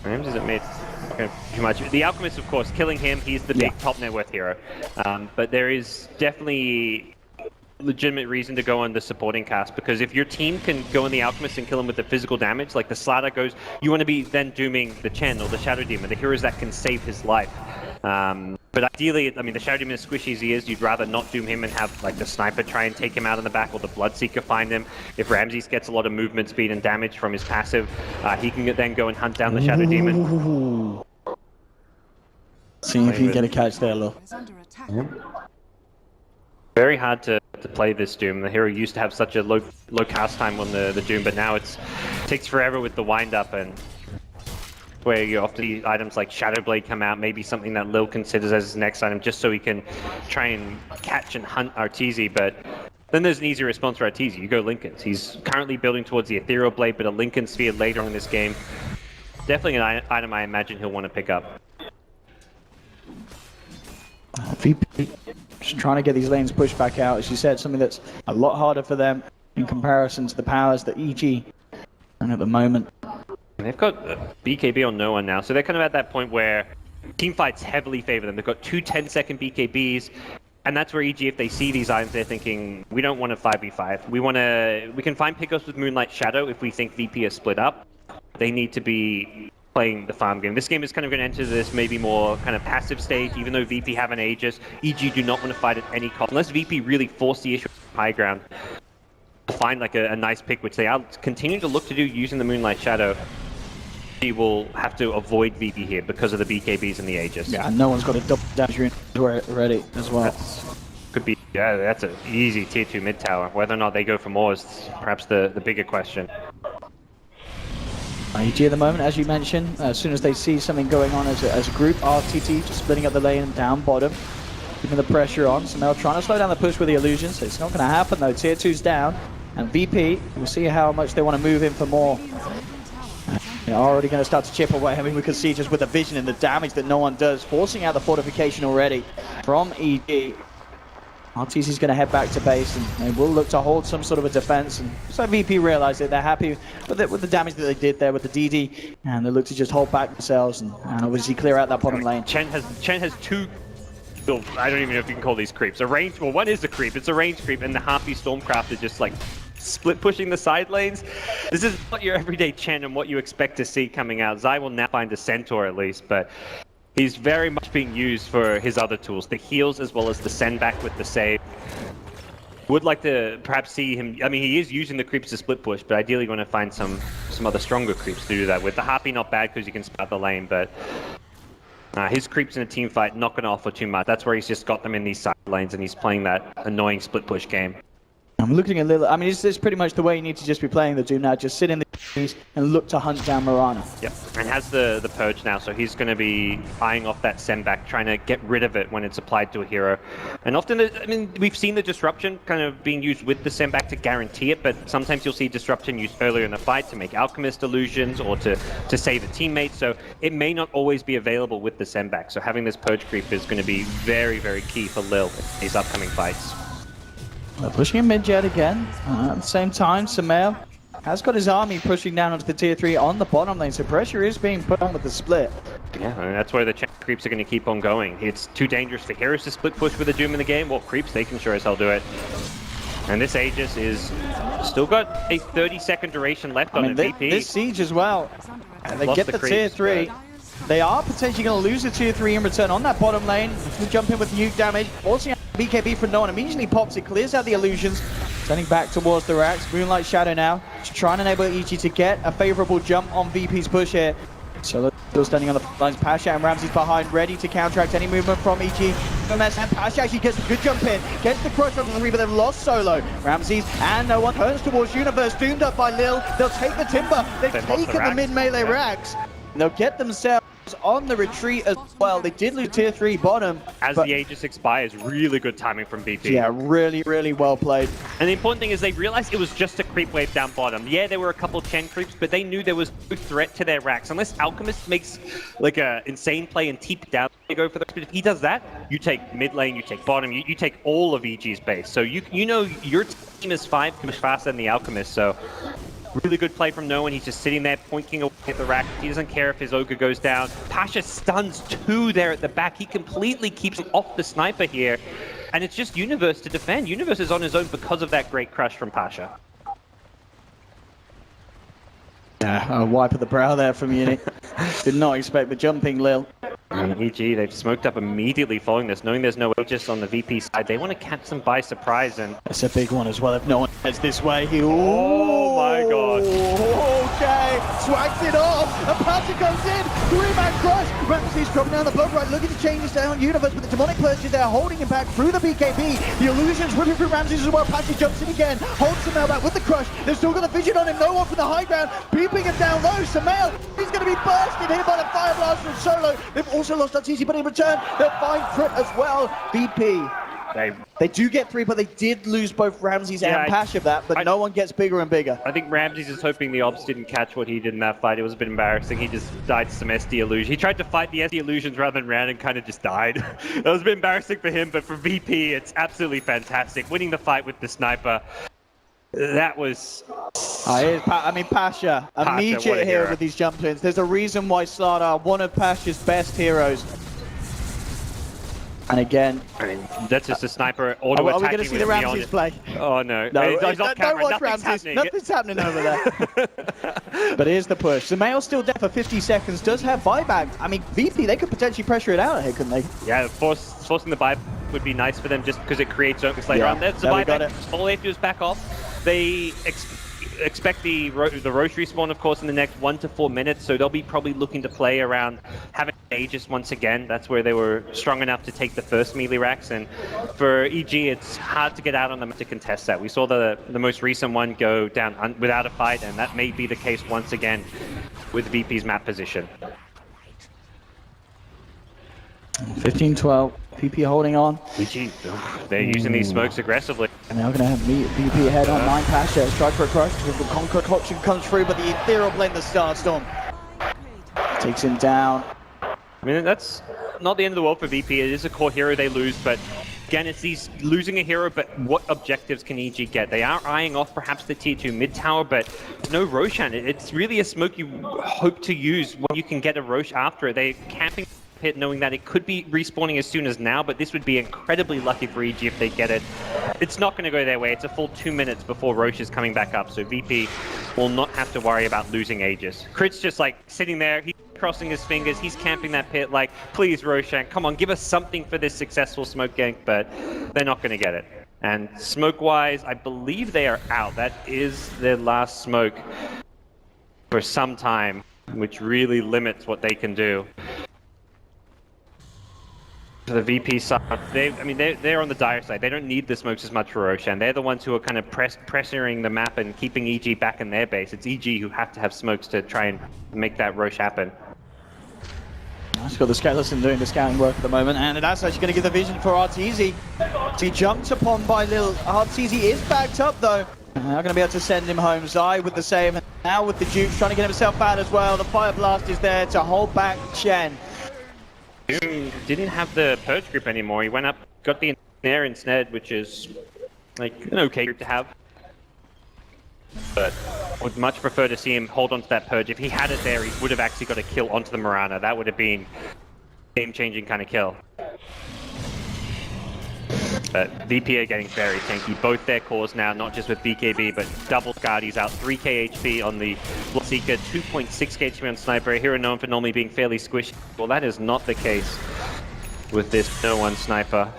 Rams isn't made too much. The Alchemist, of course, killing him, he's the big top net worth hero. But there is definitely legitimate reason to go on the supporting cast, because if your team can go on the Alchemist and kill him with the physical damage, like the Slaughter goes, you want to be then dooming the Chen or the Shadow Demon, the heroes that can save his life. But ideally, I mean, the Shadow Demon, as squishy as he is, you'd rather not doom him and have like the Sniper try and take him out in the back, or the Bloodseeker find him. If Ramses gets a lot of movement speed and damage from his passive, he can then go and hunt down the Shadow Demon. Ooh. Seeing if he can get a catch there, Lil. Very hard to play this Doom. The hero used to have such a low cast time on the Doom, but now it takes forever with the wind up, and where you often see items like Shadow Blade come out, maybe something that Lil considers as his next item, just so he can try and catch and hunt Arteezy. But then there's an easy response for Arteezy. You go Linken's. He's currently building towards the Ethereal Blade, but a Linken Sphere later on in this game, definitely an item I imagine he'll want to pick up. VP just trying to get these lanes pushed back out, as you said, something that's a lot harder for them in comparison to the powers that EG and at the moment. And they've got BKB on no one now, so they're kind of at that point where team fights heavily favor them. They've got two 10-second BKBs, and that's where EG, if they see these items, they're thinking, we don't want a 5v5. We can find pickups with Moonlight Shadow if we think VP is split up. They need to be playing the farm game. This game is kind of going to enter this maybe more kind of passive stage, even though VP have an Aegis. EG do not want to fight at any cost. Unless VP really force the issue high ground, find like a nice pick, which they are continuing to look to do using the Moonlight Shadow. He will have to avoid VP here because of the BKBs and the Aegis. Yeah, and no one's got a double damage ready as well. That's an easy tier 2 mid tower. Whether or not they go for more is perhaps the bigger question. EG at the moment, as you mentioned, as soon as they see something going on as a group, RTT just splitting up the lane down bottom, keeping the pressure on. Sumail trying to slow down the push with the illusions. It's not going to happen though. Tier 2's down, and VP, we'll see how much they want to move in for more. They're already going to start to chip away. I mean, we can see just with the vision and the damage that no one does, forcing out the fortification already from EG. RTC's going to head back to base, and they will look to hold some sort of a defense. And so VP realize that they're happy with the damage that they did there with the DD, and they look to just hold back themselves and obviously clear out that bottom lane. Chen has two. Well, I don't even know if you can call these creeps. Well, one is a creep. It's a range creep, and the Harpy Stormcraft is just like split pushing the side lanes. This is not your everyday Chen and what you expect to see coming out. Zai will now find a Centaur at least, but he's very much being used for his other tools, the heals as well as the send back with the save. Would like to perhaps see him. I mean, he is using the creeps to split push, but ideally want to find some other stronger creeps to do that with. The Harpy not bad because you can spout the lane, but his creeps in a team fight not going to offer too much. That's where he's just got them in these side lanes, and he's playing that annoying split push game. I'm looking a little. I mean, this is pretty much the way you need to just be playing the Doom now. Just sit in the trees and look to hunt down Mirana. Yep, and has the purge now, so he's going to be eyeing off that send back, trying to get rid of it when it's applied to a hero. And often, I mean, we've seen the disruption kind of being used with the send back to guarantee it, but sometimes you'll see disruption used earlier in the fight to make alchemist illusions or to save a teammate. So it may not always be available with the send back. So having this purge creep is going to be very, very key for Lil in these upcoming fights. They're pushing in mid-jet again. At the same time, Sumail has got his army pushing down onto the tier 3 on the bottom lane, so pressure is being put on with the split. Yeah, and that's where the creeps are going to keep on going. It's too dangerous for heroes to split push with a Doom in the game. Well, creeps, they can sure as hell do it. And this Aegis is still got a 30-second duration left on the VP. This siege as well. And they get the tier 3. They are potentially going to lose the tier 3 in return on that bottom lane. They jump in with nuke damage, forcing out BKB from No One immediately pops it, clears out the illusions, turning back towards the racks. Moonlight Shadow now, just trying to enable EG to get a favorable jump on VP's push here. So still standing on the lines. Pasha and Ramses behind, ready to counteract any movement from EG. And Pasha actually gets a good jump in, gets the crush onto the Reaper. They've lost Solo. Ramses and No One turns towards Universe, doomed up by Lil. They'll take the Timber. They've taken the mid-melee racks. They'll get themselves on the retreat as well. They did lose tier 3 bottom. As the Aegis expires, really good timing from VP. Yeah, really, really well played. And the important thing is they realized it was just a creep wave down bottom. Yeah, there were a couple Chen creeps, but they knew there was no threat to their racks. Unless Alchemist makes like a insane play and teep down, they go for the. But if he does that, you take mid lane, you take bottom, you take all of EG's base. So you know your team is 5 much faster than the Alchemist. So really good play from No One. He's just sitting there pointing away at the rack. He doesn't care if his Ogre goes down. Pasha stuns 2 there at the back. He completely keeps him off the sniper here. And it's just Universe to defend. Universe is on his own because of that great crush from Pasha. A wipe of the brow there from Uni. Did not expect the jumping Lil. EG, they've smoked up immediately following this, knowing there's no Aegis on the VP side. They want to catch them by surprise, and It's a big one as well. If No One heads this way, he... Oh my god. Okay, swags it off, and Pasha goes in. 3-man crush. Ramses dropping down the blood right, looking to change this down Universe, but the demonic purge is there, holding him back through the BKB. The illusions ripping through Ramses as well. Pasha jumps in again, holds Sumail back with the crush. They've still got the vision on him. No One from the high ground, beeping him down low. Sumail, he's going to be bursted here by the fire blast from Solo. They've also lost Arteezy, but in return, they'll find Crit as well. VP. They do get 3, but they did lose both Ramses and Pasha of that, but No One gets bigger and bigger. I think Ramses is hoping the Obs didn't catch what he did in that fight. It was a bit embarrassing. He just died to some SD illusion. He tried to fight the SD illusions rather than ran and kind of just died. That was a bit embarrassing for him, but for VP, it's absolutely fantastic. Winning the fight with the sniper. That was... Pasha, immediate hero with these jump ins. There's a reason why Slardar are one of Pasha's best heroes. And again... I mean, that's just a sniper auto-attacking. Are we going to see the Ramses play? Oh no. No, he's off camera. Don't watch Ramses. Nothing's happening over there. But here's the push. The Sumail's still dead for 50 seconds. Does have buyback. I mean, VP, they could potentially pressure it out here, couldn't they? Yeah, forcing the buyback would be nice for them just because it creates zones later on. There's the buyback. All they have to do is back off. They expect the Roche respawn, of course, in the next 1 to 4 minutes, so they'll be probably looking to play around having Aegis once again. That's where they were strong enough to take the first melee racks, and for EG, it's hard to get out on them to contest that. We saw the most recent one go down without a fight, and that may be the case once again with VP's map position. 15-12. VP holding on. EG, they're using these smokes aggressively. And now going to have VP ahead on 9 Pasha. Strike for a crush. The concoction comes through, but the Ethereal blend the Starstorm. Takes him down. I mean, that's not the end of the world for VP. It is a core hero they lose, but again, it's these losing a hero, but what objectives can EG get? They are eyeing off perhaps the tier 2 mid tower, but there's no Roshan. It's really a smoke you hope to use when you can get a Rosh after it. They're camping pit knowing that it could be respawning as soon as now, but this would be incredibly lucky for EG if they get it. It's not going to go their way. It's a full 2 minutes before Roche is coming back up, so VP will not have to worry about losing Aegis. Crit's just like sitting there, he's crossing his fingers, he's camping that pit like, please Roshan, come on, give us something for this successful smoke gank, but they're not going to get it. And smoke-wise, I believe they are out. That is their last smoke for some time, which really limits what they can do. To the VP side, they're on the dire side. They don't need the smokes as much for Roshan. They're the ones who are kind of pressuring the map and keeping EG back in their base. It's EG who have to have smokes to try and make that Roche happen. He's got the Skeleton doing the scouting work at the moment, and that's actually going to give the vision for Arteezy. He jumped upon by Lil. Arteezy is backed up though. Now going to be able to send him home. Zai with the save, and now with the Dukes trying to get himself out as well. The Fire Blast is there to hold back Chen. Didn't have the Purge group anymore. He went up, got the Nair instead, which is like an okay group to have. But would much prefer to see him hold on to that Purge. If he had it there, he would have actually got a kill onto the Mirana. That would have been game-changing kind of kill. But VP are getting very tanky. Both their cores now, not just with BKB, but double Guardies out. 3k HP on the Bloodseeker, 2.6k HP on Sniper. A hero known for normally being fairly squishy. Well, that is not the case with this No One Sniper.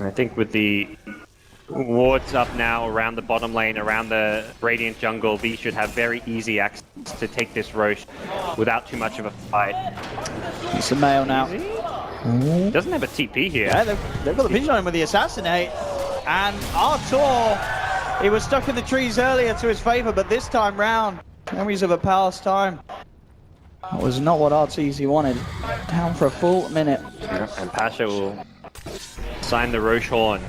I think with the wards up now around the bottom lane, around the Radiant jungle, V should have very easy access to take this Roche without too much of a fight. It's a male now. Doesn't have a TP here. Yeah, they've got the vision on him with the Assassinate. And Artur, he was stuck in the trees earlier to his favor, but this time round, memories of a past time. That was not what Arteezy wanted. Down for a full minute. And Pasha will sign the Roche horn.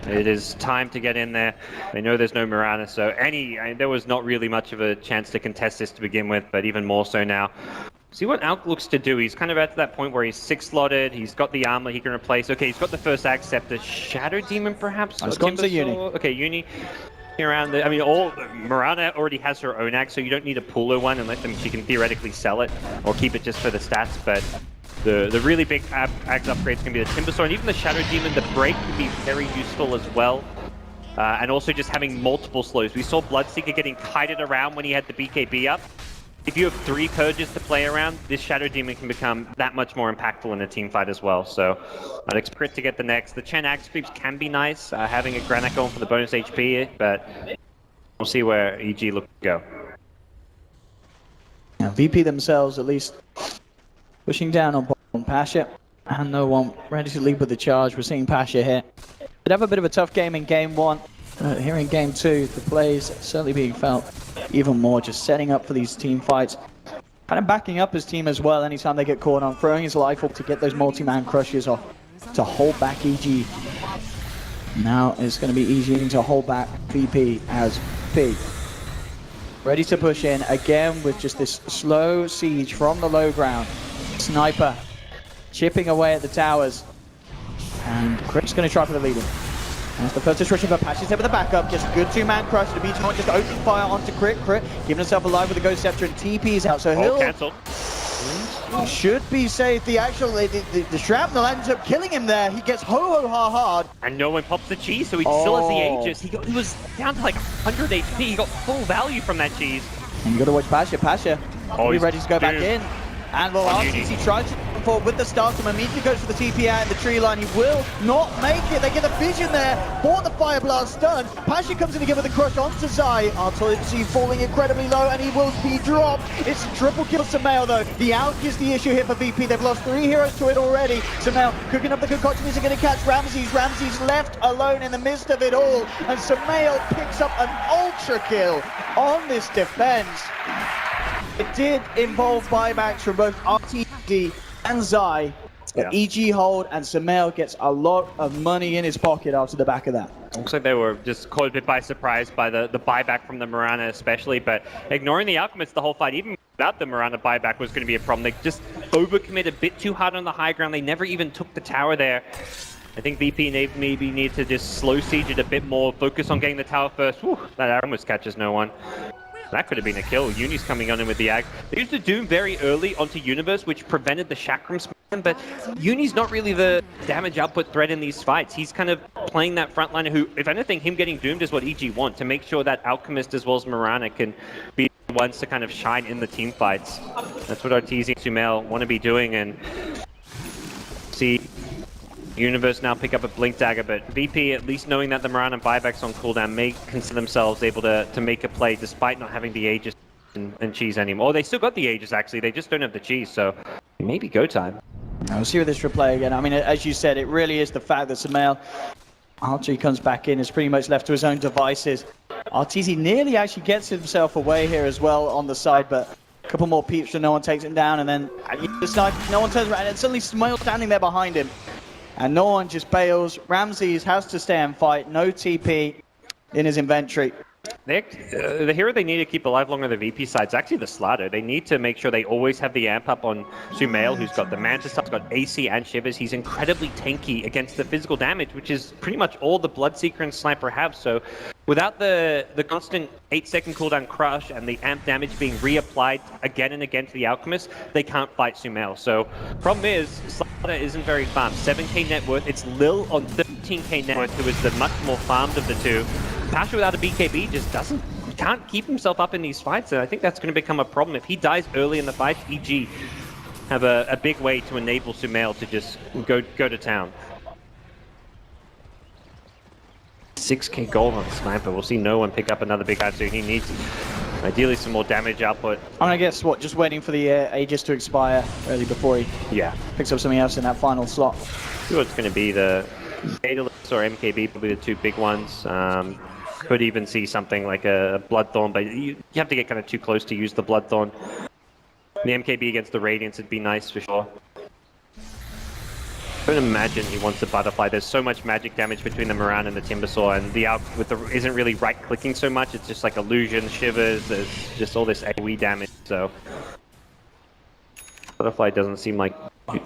It is time to get in there. They know there's no Mirana, so there was not really much of a chance to contest this to begin with, but even more so now. See what Alk looks to do. He's kind of at that point where he's 6-slotted. He's got the armor he can replace. Okay, he's got the first Ag Scepter. Shadow Demon, perhaps? It's gone to Uni. Okay, Uni. Around the, Mirana already has her own Ag, so you don't need a Pooler one unless she can theoretically sell it or keep it just for the stats, but the really big Ags upgrades can be the Timber Sword, and even the Shadow Demon, the Break could be very useful as well. And also just having multiple slows. We saw Bloodseeker getting kited around when he had the BKB up. If you have 3 Purges to play around, this Shadow Demon can become that much more impactful in a team fight as well. So I'd expect to get the next. The Chen Ag creeps can be nice, having a Granite going for the bonus HP, but we'll see where EG look to go. Now, VP themselves, at least, pushing down on Pasha, and no one ready to lead with the charge. We're seeing Pasha here. They'd have a bit of a tough game in game 1. Here in game 2, the plays certainly being felt even more, just setting up for these team fights. Kind of backing up his team as well anytime they get caught on, throwing his life up to get those multi-man crushes off, to hold back EG. Now it's going to be EG needing to hold back VP as P. Ready to push in again with just this slow siege from the low ground. Sniper chipping away at the towers. And Crit's going to try for the lead-in. That's the first destruction, but Pasha's there with the backup. Just a good 2-man crush. The BG just opening fire onto Crit. Crit keeping himself alive with the Ghost Scepter, and TP's out. So he'll cancel. Should be safe. The shrapnel ends up killing him there. He gets ho-ho-ha hard. And no one pops the cheese, so he still has the Aegis. He was down to like 100 HP. He got full value from that cheese. And you got to watch Pasha. Be ready to go back in. And well, RTC tries to come forward with the Starstorm, immediately goes for the TP out in the tree line. He will not make it. They get a vision there for the Fire Blast stun. Pasha comes in again with a crush onto Zai. Arteezy falling incredibly low, and he will be dropped. It's a triple kill Sumail though. The Alk is the issue here for VP. They've lost 3 heroes to it already. Sumail cooking up the concoction. Is going to catch Ramses. Ramses left alone in the midst of it all. And Sumail picks up an ultra kill on this defense. It did involve buybacks from both RTD and Zai. But EG hold, and Sumail gets a lot of money in his pocket after the back of that. Looks like they were just caught a bit by surprise by the buyback from the Mirana especially, but ignoring the Alchemist the whole fight, even without the Mirana buyback, was going to be a problem. They just overcommit a bit too hard on the high ground. They never even took the tower there. I think VP maybe need to just slow siege it a bit more, focus on getting the tower first. Whew, that almost catches no one. That could have been a kill. Uni's coming on in with the Ag. They used the Doom very early onto Universe, which prevented the Chakram spam, but Uni's not really the damage output threat in these fights. He's kind of playing that frontliner who, if anything, him getting doomed is what EG want, to make sure that Alchemist as well as Mirana can be the ones to kind of shine in the team fights. That's what Arteezy and Sumail want to be doing, and see Universe now pick up a Blink Dagger, but VP, at least knowing that the Mirana buyback's on cooldown, may consider themselves able to make a play despite not having the Aegis and cheese anymore. Oh, they still got the Aegis actually, they just don't have the cheese, so maybe go time. We'll see with this replay again. I mean, as you said, it really is the fact that Sumail, after he comes back in, is pretty much left to his own devices. Arteezy nearly actually gets himself away here as well on the side, but a couple more peeps and no one takes him down, and then no one turns around, and suddenly Sumail standing there behind him. And no one just bails. Ramses has to stay and fight. No TP in his inventory. The hero they need to keep alive longer on the VP side is actually the Slatter. They need to make sure they always have the amp up on Sumail, who's got the Mantis up, got AC and Shivers. He's incredibly tanky against the physical damage, which is pretty much all the Bloodseeker and Sniper have. So without the constant 8-second cooldown crush and the amp damage being reapplied again and again to the Alchemist, they can't fight Sumail. So problem is, Slatter isn't very farmed. 7k net worth. It's Lil on 13k net worth, who is the much more farmed of the two. Pasha without a BKB just can't keep himself up in these fights, and I think that's going to become a problem. If he dies early in the fight, EG have a big way to enable Sumail to just go to town. 6k gold on Sniper. We'll see no one pick up another big Hatsu. He needs, ideally, some more damage output. I'm gonna guess what, just waiting for the Aegis to expire early before he Yeah. picks up something else in that final slot. See what's going to be the Daedalus or MKB, probably the two big ones. Could even see something like a Bloodthorn, but you have to get kind of too close to use the Bloodthorn. The MKB against the Radiance would be nice for sure. I don't imagine he wants a Butterfly. There's so much magic damage between the Moran and the Timbersaw, and the Alc with the isn't really right-clicking so much. It's just like illusion, shivers. There's just all this AoE damage. So Butterfly doesn't seem like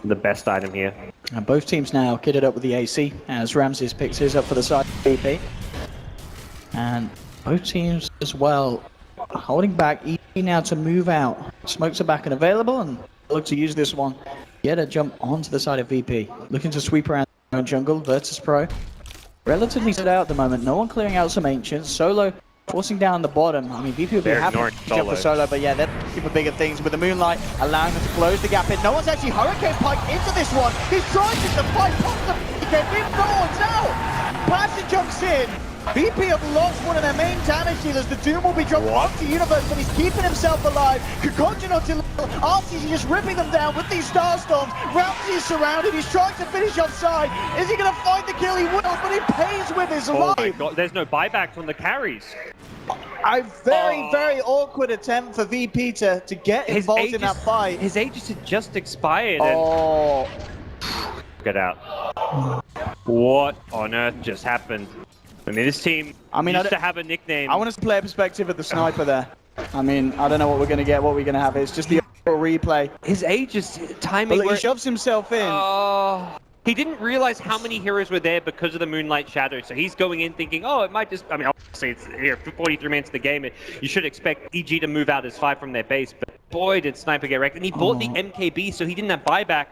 the best item here. And both teams now kitted up with the AC as Ramses picks his up for the side of VP. And both teams as well holding back, easy now to move out. Smokes are back and available, and look to use this one. Get a jump onto the side of VP. Looking to sweep around the jungle. Virtus.pro relatively stood out at the moment. No one clearing out some Ancients. Solo forcing down the bottom. I mean, VP would be They're happy ignoring to jump for Solo, but yeah, they're looking for bigger things with the Moonlight, allowing them to close the gap in. No one's actually Hurricane Pike into this one. He's trying to fight past the VP. No one's out. Passion jumps in. VP have lost one of their main damage dealers. The Doom will be dropped onto Universe, but he's keeping himself alive. Concontion onto Little. Arcee's just ripping them down with these Starstorms. Ramsey is surrounded. He's trying to finish offside. Is he going to find the kill? He will, but he pays with his life. Oh my god, there's no buyback from the carries. A very awkward attempt for VP to get involved in that fight. His Aegis had just expired. Oh. Get out. What on earth just happened? I mean, this team used to have a nickname. I want to play a perspective of the Sniper there. I mean, I don't know what we're going to get, what we're going to have. It's just the replay. His Aegis timing. Well, he shoves himself in. He didn't realize how many heroes were there because of the Moonlight Shadow, so he's going in thinking, oh, it might just, I mean, obviously it's here, 43 minutes of the game, you should expect EG to move out as 5 from their base, but boy, did Sniper get wrecked. And he bought the MKB, so he didn't have buyback.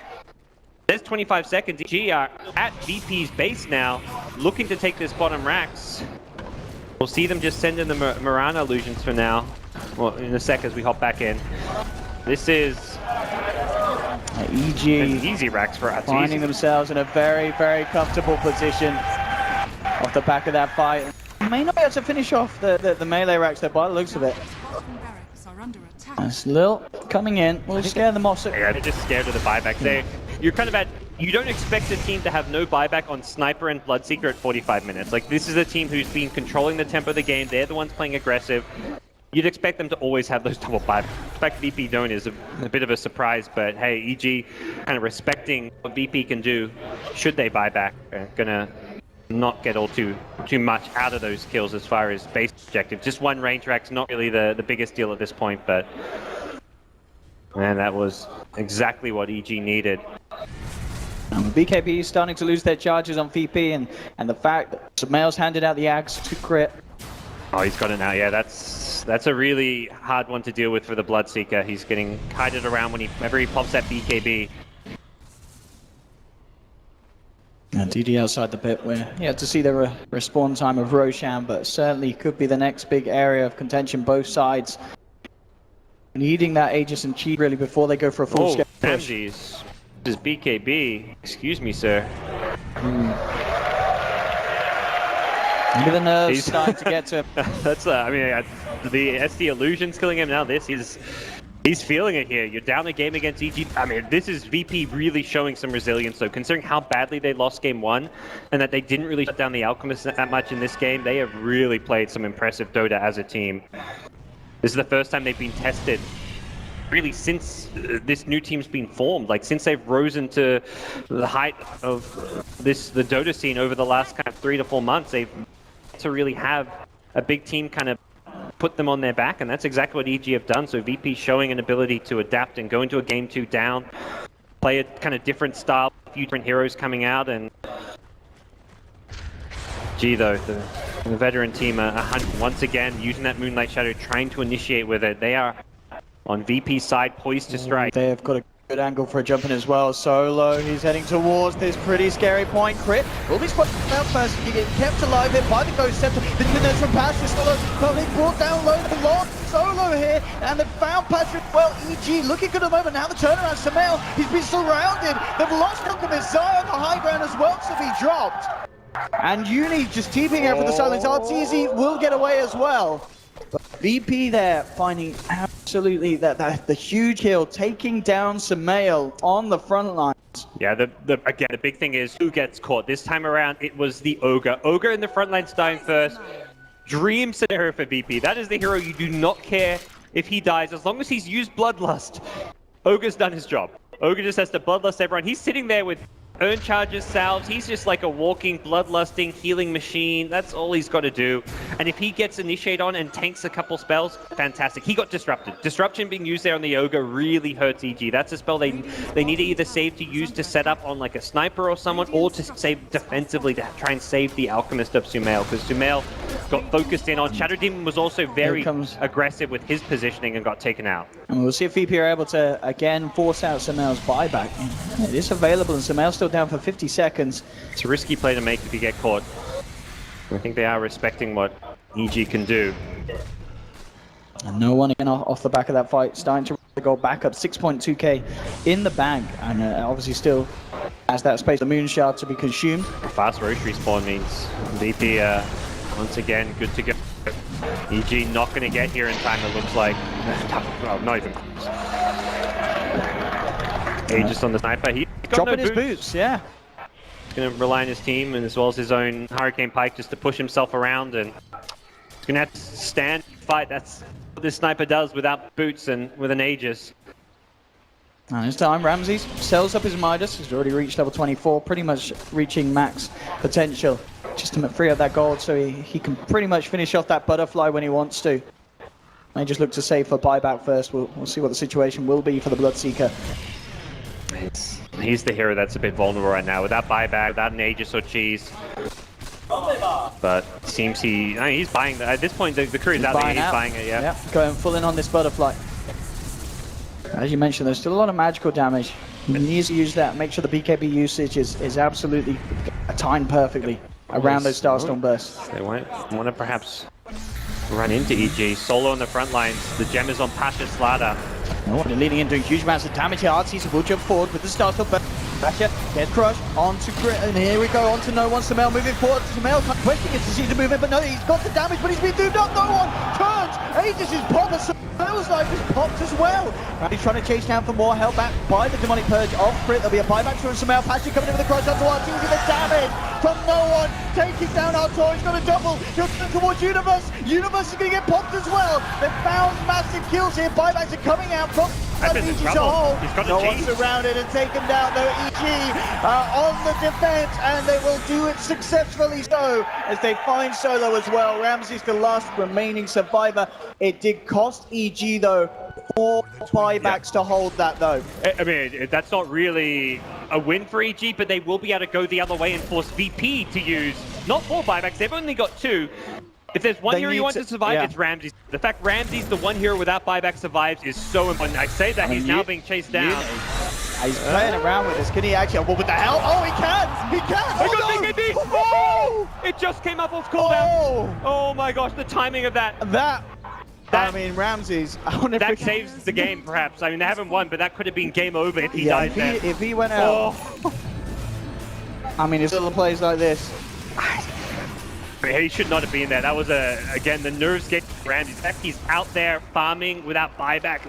There's 25 seconds. EG are at VP's base now, looking to take this bottom racks. We'll see them just send in the Mirana illusions for now. Well, in a sec as we hop back in. This is EG an easy racks for us. finding themselves in a very comfortable position off the back of that fight. May not be able to finish off the melee racks there by the looks of it. That's Lil coming in. We'll scare them off. Yeah, they're just scared of the buyback. You're kind of at, you don't expect a team to have no buyback on Sniper and Bloodseeker at 45 minutes. Like, this is a team who's been controlling the tempo of the game. They're the ones playing aggressive. You'd expect them to always have those double buybacks. The fact VP don't is a bit of a surprise, but hey, EG kind of respecting what VP can do should they buy back. Gonna not get all too much out of those kills as far as base objective. Just one range rack's not really the biggest deal at this point, but man, that was exactly what EG needed. BKB is starting to lose their charges on VP, and the fact that Sumail's handed out the axe to crit. Oh, he's got it now. Yeah, that's a really hard one to deal with for the Bloodseeker. He's getting kited around whenever he pops that BKB. And DD outside the pit, where you had to see the respawn time of Roshan, but certainly could be the next big area of contention, both sides needing that Aegis and Chi really before they go for a full-scale push. This is BKB. Excuse me, sir. Maybe the nerves starting to get to him. That's, I mean, the SD illusion's killing him now. He's feeling it here. You're down a game against EG. I mean, this is VP really showing some resilience, though. Considering how badly they lost game 1 and that they didn't really shut down the Alchemists that much in this game, they have really played some impressive Dota as a team. This is the first time they've been tested, really, since this new team's been formed. Like, since they've risen to the height of the Dota scene over the last kind of 3 to 4 months, they've to really have a big team kind of put them on their back, and that's exactly what EG have done. So VP showing an ability to adapt and go into a game 2 down, play a kind of different style, a few different heroes coming out, and G though, the veteran team are once again using that Moonlight Shadow, trying to initiate with it. They are on VP's side, poised to strike. They have got a good angle for a jump in as well. Solo, he's heading towards this pretty scary point. Crit will be spotted out first. He gets kept alive here by the Ghost Scepter. The Nunes from Patrick. Solo probably brought down low. The Lord Solo here, and they found Patrick. Well, EG looking good at the moment. Now the turnaround. Sumail, he's been surrounded. They've lost Alchemist. Zion, the high ground as well to be dropped. And Uni just TPing out for the silence. RTZ will get away as well. But VP there finding absolutely the huge kill, taking down Sumail on the front lines. Yeah, again, the big thing is who gets caught. This time around, it was the Ogre. Ogre in the front lines dying first. Dream scenario for VP. That is the hero you do not care if he dies. As long as he's used Bloodlust, Ogre's done his job. Ogre just has to Bloodlust everyone. He's sitting there with Urn charges, salves. He's just like a walking, bloodlusting, healing machine. That's all he's got to do. And if he gets Initiate on and tanks a couple spells, fantastic. He got Disrupted. Disruption being used there on the Ogre really hurts EG. That's a spell they need to either save to use to set up on like a sniper or someone, or to save defensively to try and save the Alchemist of Sumail. Because Sumail got focused in on. Shadow Demon was also very aggressive with his positioning and got taken out. And we'll see if VP are able to, again, force out Sumail's buyback. It is available, and Sumail's still down for 50 seconds. It's a risky play to make if you get caught. I think they are respecting what EG can do. And no one again off the back of that fight, starting to go back up 6.2k in the bank, and obviously still has that space, the Moon Shard to be consumed. Fast Roche respawn means VP once again good to go. EG not going to get here in time, it looks like. Well, not even close. Aegis on the sniper. He's got dropping no his boots, yeah. He's going to rely on his team and as well as his own Hurricane Pike just to push himself around, and he's going to have to stand fight. That's what this sniper does without boots and with an Aegis. And this time, Ramses sells up his Midas. He's already reached level 24, pretty much reaching max potential. Just to free up that gold so he can pretty much finish off that butterfly when he wants to. May just look to save for buyback first. We'll see what the situation will be for the Bloodseeker. He's the hero that's a bit vulnerable right now. Without buyback, without an Aegis or cheese. But it seems he's buying that. At this point, the crew is out there. He's buying it, yeah. Yep, going full in on this butterfly. As you mentioned, there's still a lot of magical damage. He needs to use that. Make sure the BKB usage is absolutely timed perfectly around those Starstorm bursts. They want to perhaps run into EG. Solo on the front lines. The gem is on Pasha Slaughter. Oh, they're leading into huge amounts of damage here. Artsy will jump forward with the Starstorm burst. Pasha gets crushed onto Grit, and here we go onto No One. Sumail moving forward. Sumail questioning his decision to move in, but no, he's got the damage, but he's been doomed up. No One turns. Aegis is popped. Sumail's life is popped as well. And he's trying to chase down for more, held back by the demonic purge of Grit. There'll be a buyback from Sumail. Pasha coming in with the crush onto Artsy. The damage from No One, taking down Artor. He's got a double. He'll turn towards Universe. Universe is going to get popped as well. They've found massive kills here. Buybacks are coming out from EG to hold. No One's surrounded and taken down though. EG on the defense, and they will do it successfully so as they find Solo as well. Ramses the last remaining survivor. It did cost EG though 4 buybacks to hold that though. I mean, that's not really a win for EG, but they will be able to go the other way and force VP to use not 4 buybacks. They've only got 2. If there's one hero you want to survive, it's Ramses. The fact Ramses, the one hero without buyback, survives is so important. I say that he's now being chased down. He's playing around with this. Can he actually? What the hell? Oh, he can! He can! Oh, no! BKB! Oh! It just came up off cooldown. Oh my gosh, the timing of that. I mean, Ramses. That saves the game, perhaps. I mean, they haven't won, but that could have been game over if he died there. If he went out. I mean, it's little plays like this. He should not have been there. That was, again, the nerves get Ramses. The fact he's out there farming without buyback,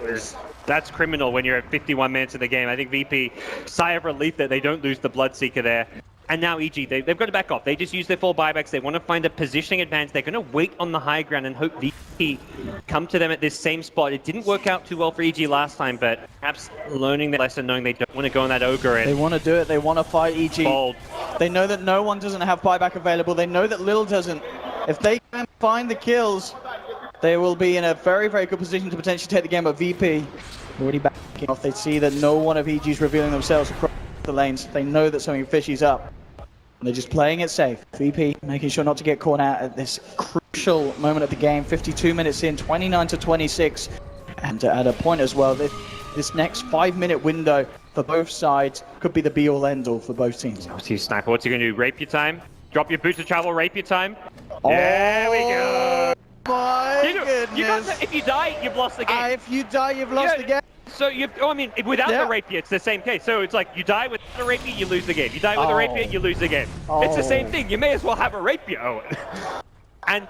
that's criminal when you're at 51 minutes of the game. I think VP, sigh of relief that they don't lose the Bloodseeker there. And now EG, they've got to back off. They just use their 4 buybacks. They want to find a positioning advantage. They're going to wait on the high ground and hope VP come to them at this same spot. It didn't work out too well for EG last time, but perhaps learning their lesson, knowing they don't want to go on that Ogre. And they want to do it. They want to fight EG. Bold. They know that No One doesn't have buyback available. They know that Lil doesn't. If they can find the kills, they will be in a very, very good position to potentially take the game. But VP already backing off. They see that no one of EG's revealing themselves across the lanes. They know that something fishy's up. And they're just playing it safe. VP making sure not to get caught out at this crucial moment of the game. 52 minutes in, 29-26. And at a point as well, this next 5-minute window for both sides could be the be-all end-all for both teams. See Sniper, what's he going to do? Rape your time? Drop your boots of travel, rape your time? Oh, there we go! My goodness. If you die, you've lost the game. If you die, you've lost the game. So I mean, without the rapier, it's the same case. So it's like you die with a rapier, you lose the game. You die with a rapier, you lose the game. It's the same thing. You may as well have a rapier, Owen. And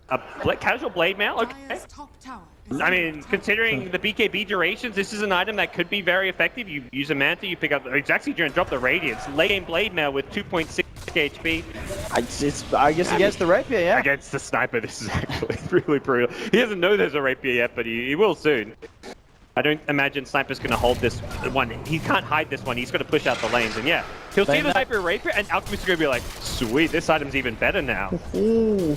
a casual blade mail, okay. I mean, considering the BKB durations, this is an item that could be very effective. You use a Manta, you pick up... It's actually going to drop the Radiance. Late game blade mail with 2.6 HP. I guess against the rapier, yeah. Against the sniper, this is actually really brutal. He doesn't know there's a rapier yet, but he will soon. I don't imagine Sniper's going to hold this one. He can't hide this one. He's going to push out the lanes. And yeah, he'll see the Sniper rapier, and Alchemist is going to be like, sweet, this item's even better now. Ooh.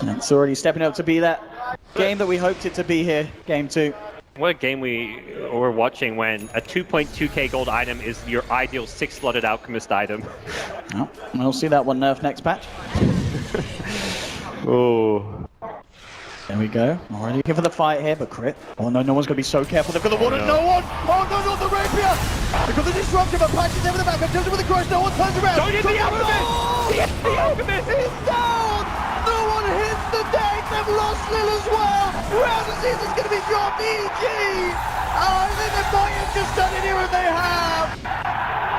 It's already stepping up to be that game that we hoped it to be here, game 2. What a game we were watching when a 2.2k gold item is your ideal 6-slotted Alchemist item. Oh, we'll see that one nerf next patch. Oh. There we go. Already looking for the fight here, but crit. Oh no, no one's going to be so careful. They've got the water. No one! Oh no, not the rapier! Because the disruption, but Patch is over the back. They're tilted with the crush. No one turns around. Don't hit the Alchemist! The Alchemist is down! No one hits the deck. They've lost Lil as well. Round of season's going to be dropped. EG! I think they might have just done it here, and they have.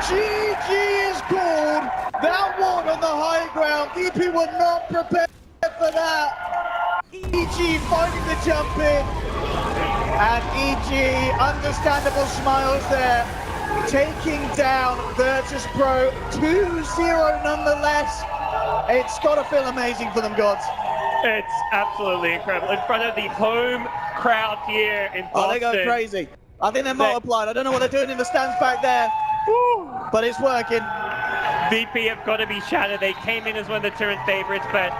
GG is called. That one on the high ground. VP were not prepared for that. EG finding the jump in, and EG, understandable smiles there, taking down Virtus.pro 2-0 nonetheless. It's got to feel amazing for them, gods. It's absolutely incredible. In front of the home crowd here in Boston. Oh, they go crazy. I think they're multiplied. I don't know what they're doing in the stands back there, but it's working. VP have got to be shattered. They came in as one of the tournament favorites, but